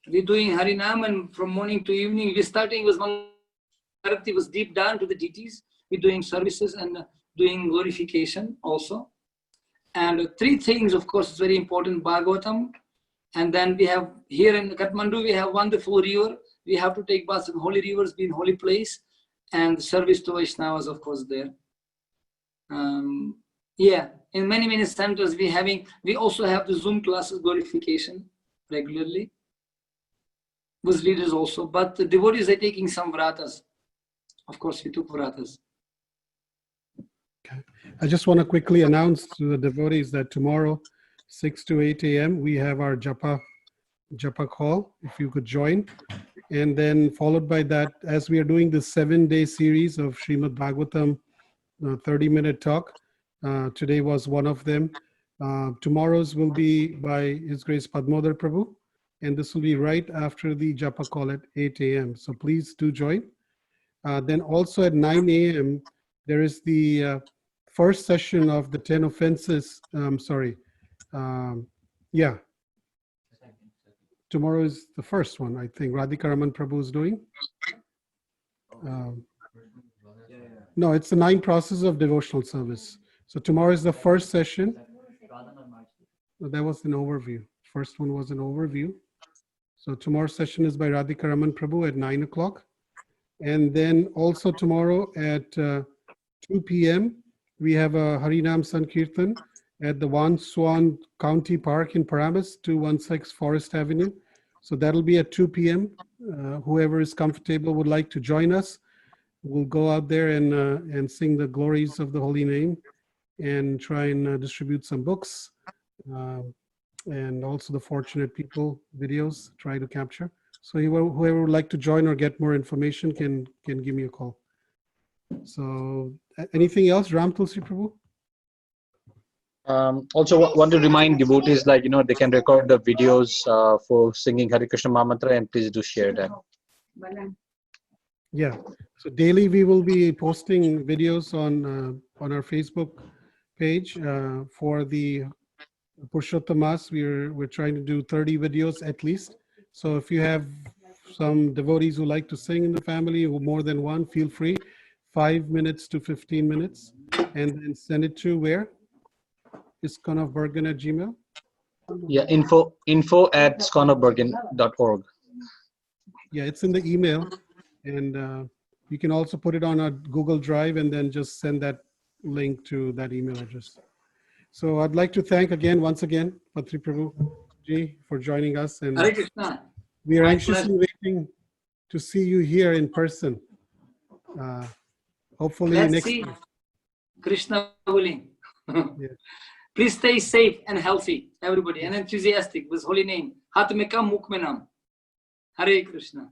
[SPEAKER 1] We're doing Harinam, and from morning to evening, we're starting with Mangalarati, was deep down to the deities. We're doing services and doing glorification also. And 3 things, of course, is very important, Bhagavatam. And then we have here in Kathmandu, we have wonderful river. We have to take baths in holy rivers, be in holy place. And service to Vaishnavas, of course, there. Yeah, in many centers we also have the Zoom classes glorification regularly with leaders also, but the devotees are taking some vratas. Of course, we took vratas.
[SPEAKER 2] Okay. I just want to quickly announce to the devotees that tomorrow, 6 to 8 a.m., we have our japa call, if you could join. And then followed by that, as we are doing this 7-day series of Srimad Bhagavatam 30-minute talk, today was one of them. Tomorrow's will be by His Grace Padmodar Prabhu, and this will be right after the japa call at 8 a.m. So please do join. Then also at 9 a.m., there is the first session of the 10 offenses. Tomorrow is the first one, I think. Radhika Raman Prabhu is doing. No, it's the 9 processes of devotional service. So tomorrow is the first session. That was an overview. First one was an overview. So tomorrow's session is by Radhika Raman Prabhu at 9 o'clock. And then also tomorrow at 2 p.m., we have a Harinam Sankirtan at the Wan Swan County Park in Paramus, 216 Forest Avenue. So that'll be at 2 p.m. Whoever is comfortable would like to join us. We'll go out there and sing the glories of the holy name and try and distribute some books. And also the fortunate people videos, try to capture. So whoever would like to join or get more information can give me a call. So anything else, Ram Tulsi Prabhu?
[SPEAKER 6] Also want to remind devotees, like, they can record the videos for singing Hare Krishna Mahamantra, and please do share them.
[SPEAKER 2] Yeah, so daily we will be posting videos on our Facebook page for the Purushottam Mass. We're trying to do 30 videos at least. So if you have some devotees who like to sing in the family, or more than one, feel free. 5 minutes to 15 minutes, and then send it to where? ISKCON of Bergen at Gmail?
[SPEAKER 6] Yeah, info@iskonofbergen.org.
[SPEAKER 2] Yeah, it's in the email, and you can also put it on a Google Drive and then just send that link to that email address. So I'd like to thank once again, Patri Prabhu Ji, for joining us. And
[SPEAKER 1] Hare Krishna.
[SPEAKER 2] we are
[SPEAKER 1] My
[SPEAKER 2] anxiously waiting to see you here in person. Hopefully
[SPEAKER 1] Let's
[SPEAKER 2] next
[SPEAKER 1] see.
[SPEAKER 2] year.
[SPEAKER 1] Krishna willing.
[SPEAKER 2] Yeah.
[SPEAKER 1] Please stay safe and healthy, everybody, and enthusiastic with holy name. Hat me kam, mukh me nam. Hare Krishna.